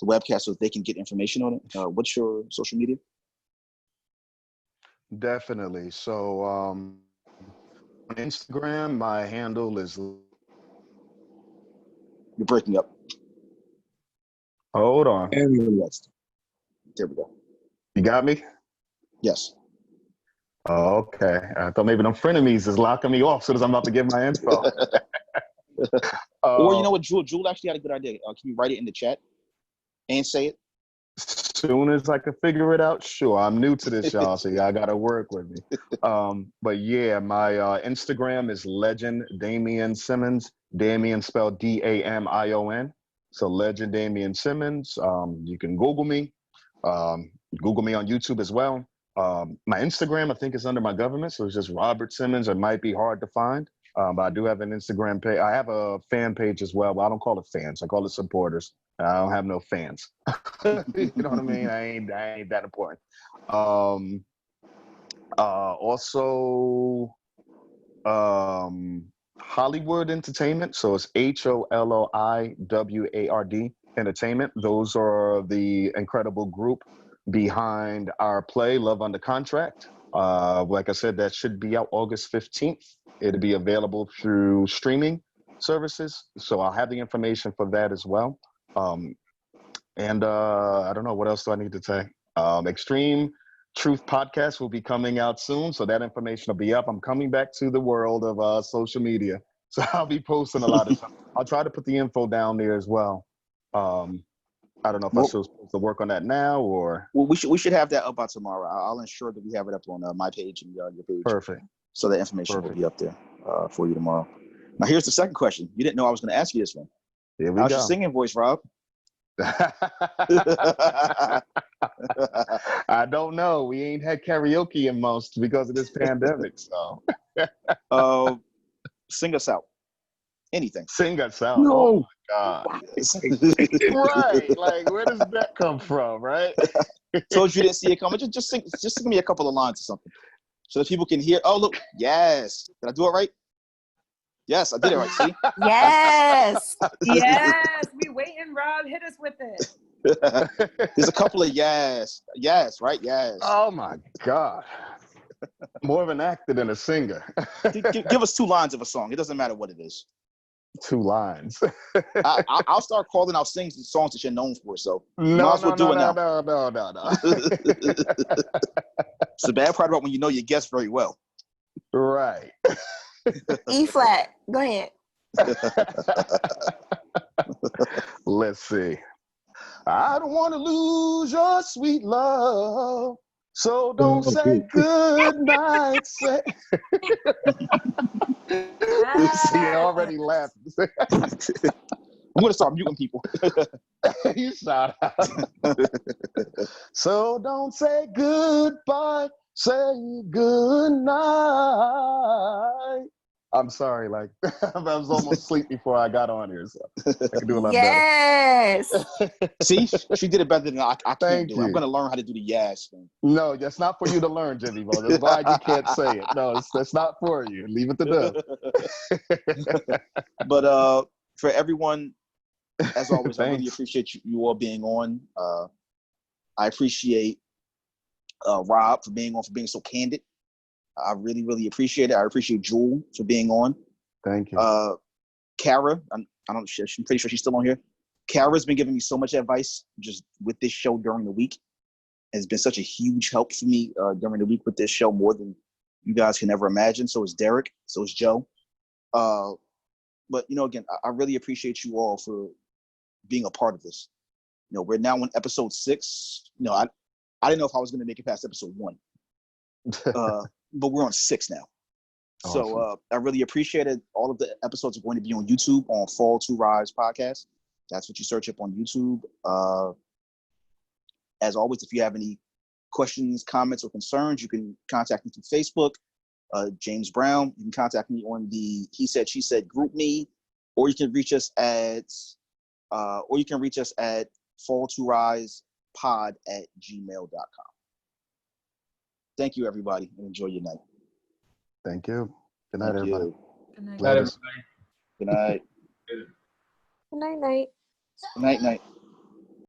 the webcast so that they can get information on it? What's your social media? Definitely. So on Instagram, my handle is. You're breaking up. Hold on. Yes. There we go. You got me? Yes. Oh, okay. I thought maybe them frenemies is locking me off as soon as I'm about to give my info. Or you know what, Jewel actually had a good idea. Can you write it in the chat and say it? Soon as I can figure it out, sure. I'm new to this, y'all, so y'all gotta work with me. But yeah, my Instagram is Legend Damian Simmons. Damian spelled Damion. So Legend Damian Simmons. You can Google me. Google me on YouTube as well. My Instagram, I think, is under my government, so it's just Robert Simmons. It might be hard to find, but I do have an Instagram page. I have a fan page as well, but I don't call it fans. I call it supporters. I don't have no fans. You know what I mean? I ain't that important. Also, Hollywood Entertainment. So it's HOLOIWARD Entertainment. Those are the incredible group behind our play, Love Under Contract. Like I said, that should be out August 15th. It'll be available through streaming services. So I'll have the information for that as well. And I don't know, what else do I need to say? Extreme Truth Podcast will be coming out soon, so that information will be up. I'm coming back to the world of social media, so I'll be posting a lot of stuff. I'll try to put the info down there as well. I don't know if I'm supposed to work on that now or. Well, we should have that up by tomorrow. I'll ensure that we have it up on my page and your page. Perfect. So the information will be up there for you tomorrow. Now here's the second question. You didn't know I was going to ask you this one. Here we How's your go. singing voice, Rob? I don't know. We ain't had karaoke in most because of this pandemic. So Sing us out. Anything. sing us out. No. Oh my God. Right. Like, where does that come from? Right. Told you didn't see it coming. Just sing me a couple of lines or something, so that people can hear. Oh look, yes. Did I do it right? Yes, I did it right. See? Yes. Yes, we waiting, Rob. Hit us with it. There's a couple of yes, right? Yes. Oh my God. More of an actor than a singer. Give us 2 lines of a song. It doesn't matter what it is. 2 lines. I'll start calling out songs that you're known for. So might No. as well do it now. No. It's the bad part about when you know your guests very well. Right. E flat. Go ahead. Let's see. I don't want to lose your sweet love, so don't say good night. Say. See, I already laughed. I'm gonna start muting people. You shout out. So don't say goodbye, say good night. I'm sorry, like I was almost asleep before I got on here, so I can do a lot Yes. See, she did it better than I can't Thank do. you. I'm gonna learn how to do the yes thing. No, that's not for you to learn, Jimmy Bo. That's why you can't say it. No, that's not for you. Leave it to them. But for everyone, as always, I really Thanks. appreciate you all being on. I appreciate Rob for being on, for being so candid. I really, really appreciate it. I appreciate Jewel for being on. Thank you. Kara, I'm pretty sure she's still on here. Kara's been giving me so much advice just with this show during the week. It's been such a huge help for me during the week with this show, more than you guys can ever imagine. So is Derek. So is Joe. But, again, I really appreciate you all for being a part of this. We're now on episode 6. I didn't know if I was going to make it past episode 1. But we're on 6 now. Awesome. So I really appreciate it. All of the episodes are going to be on YouTube on Fall to Rise podcast. That's what you search up on YouTube. As always, if you have any questions, comments, or concerns, you can contact me through Facebook. James Brown. You can contact me on the He Said, She Said group me, or you can reach us at falltorisepod@gmail.com. Thank you, everybody, and enjoy your night. Thank you. Good night, Thank everybody. you. Good night. Let Later. everybody. Good night. Good night, night. Good night, night.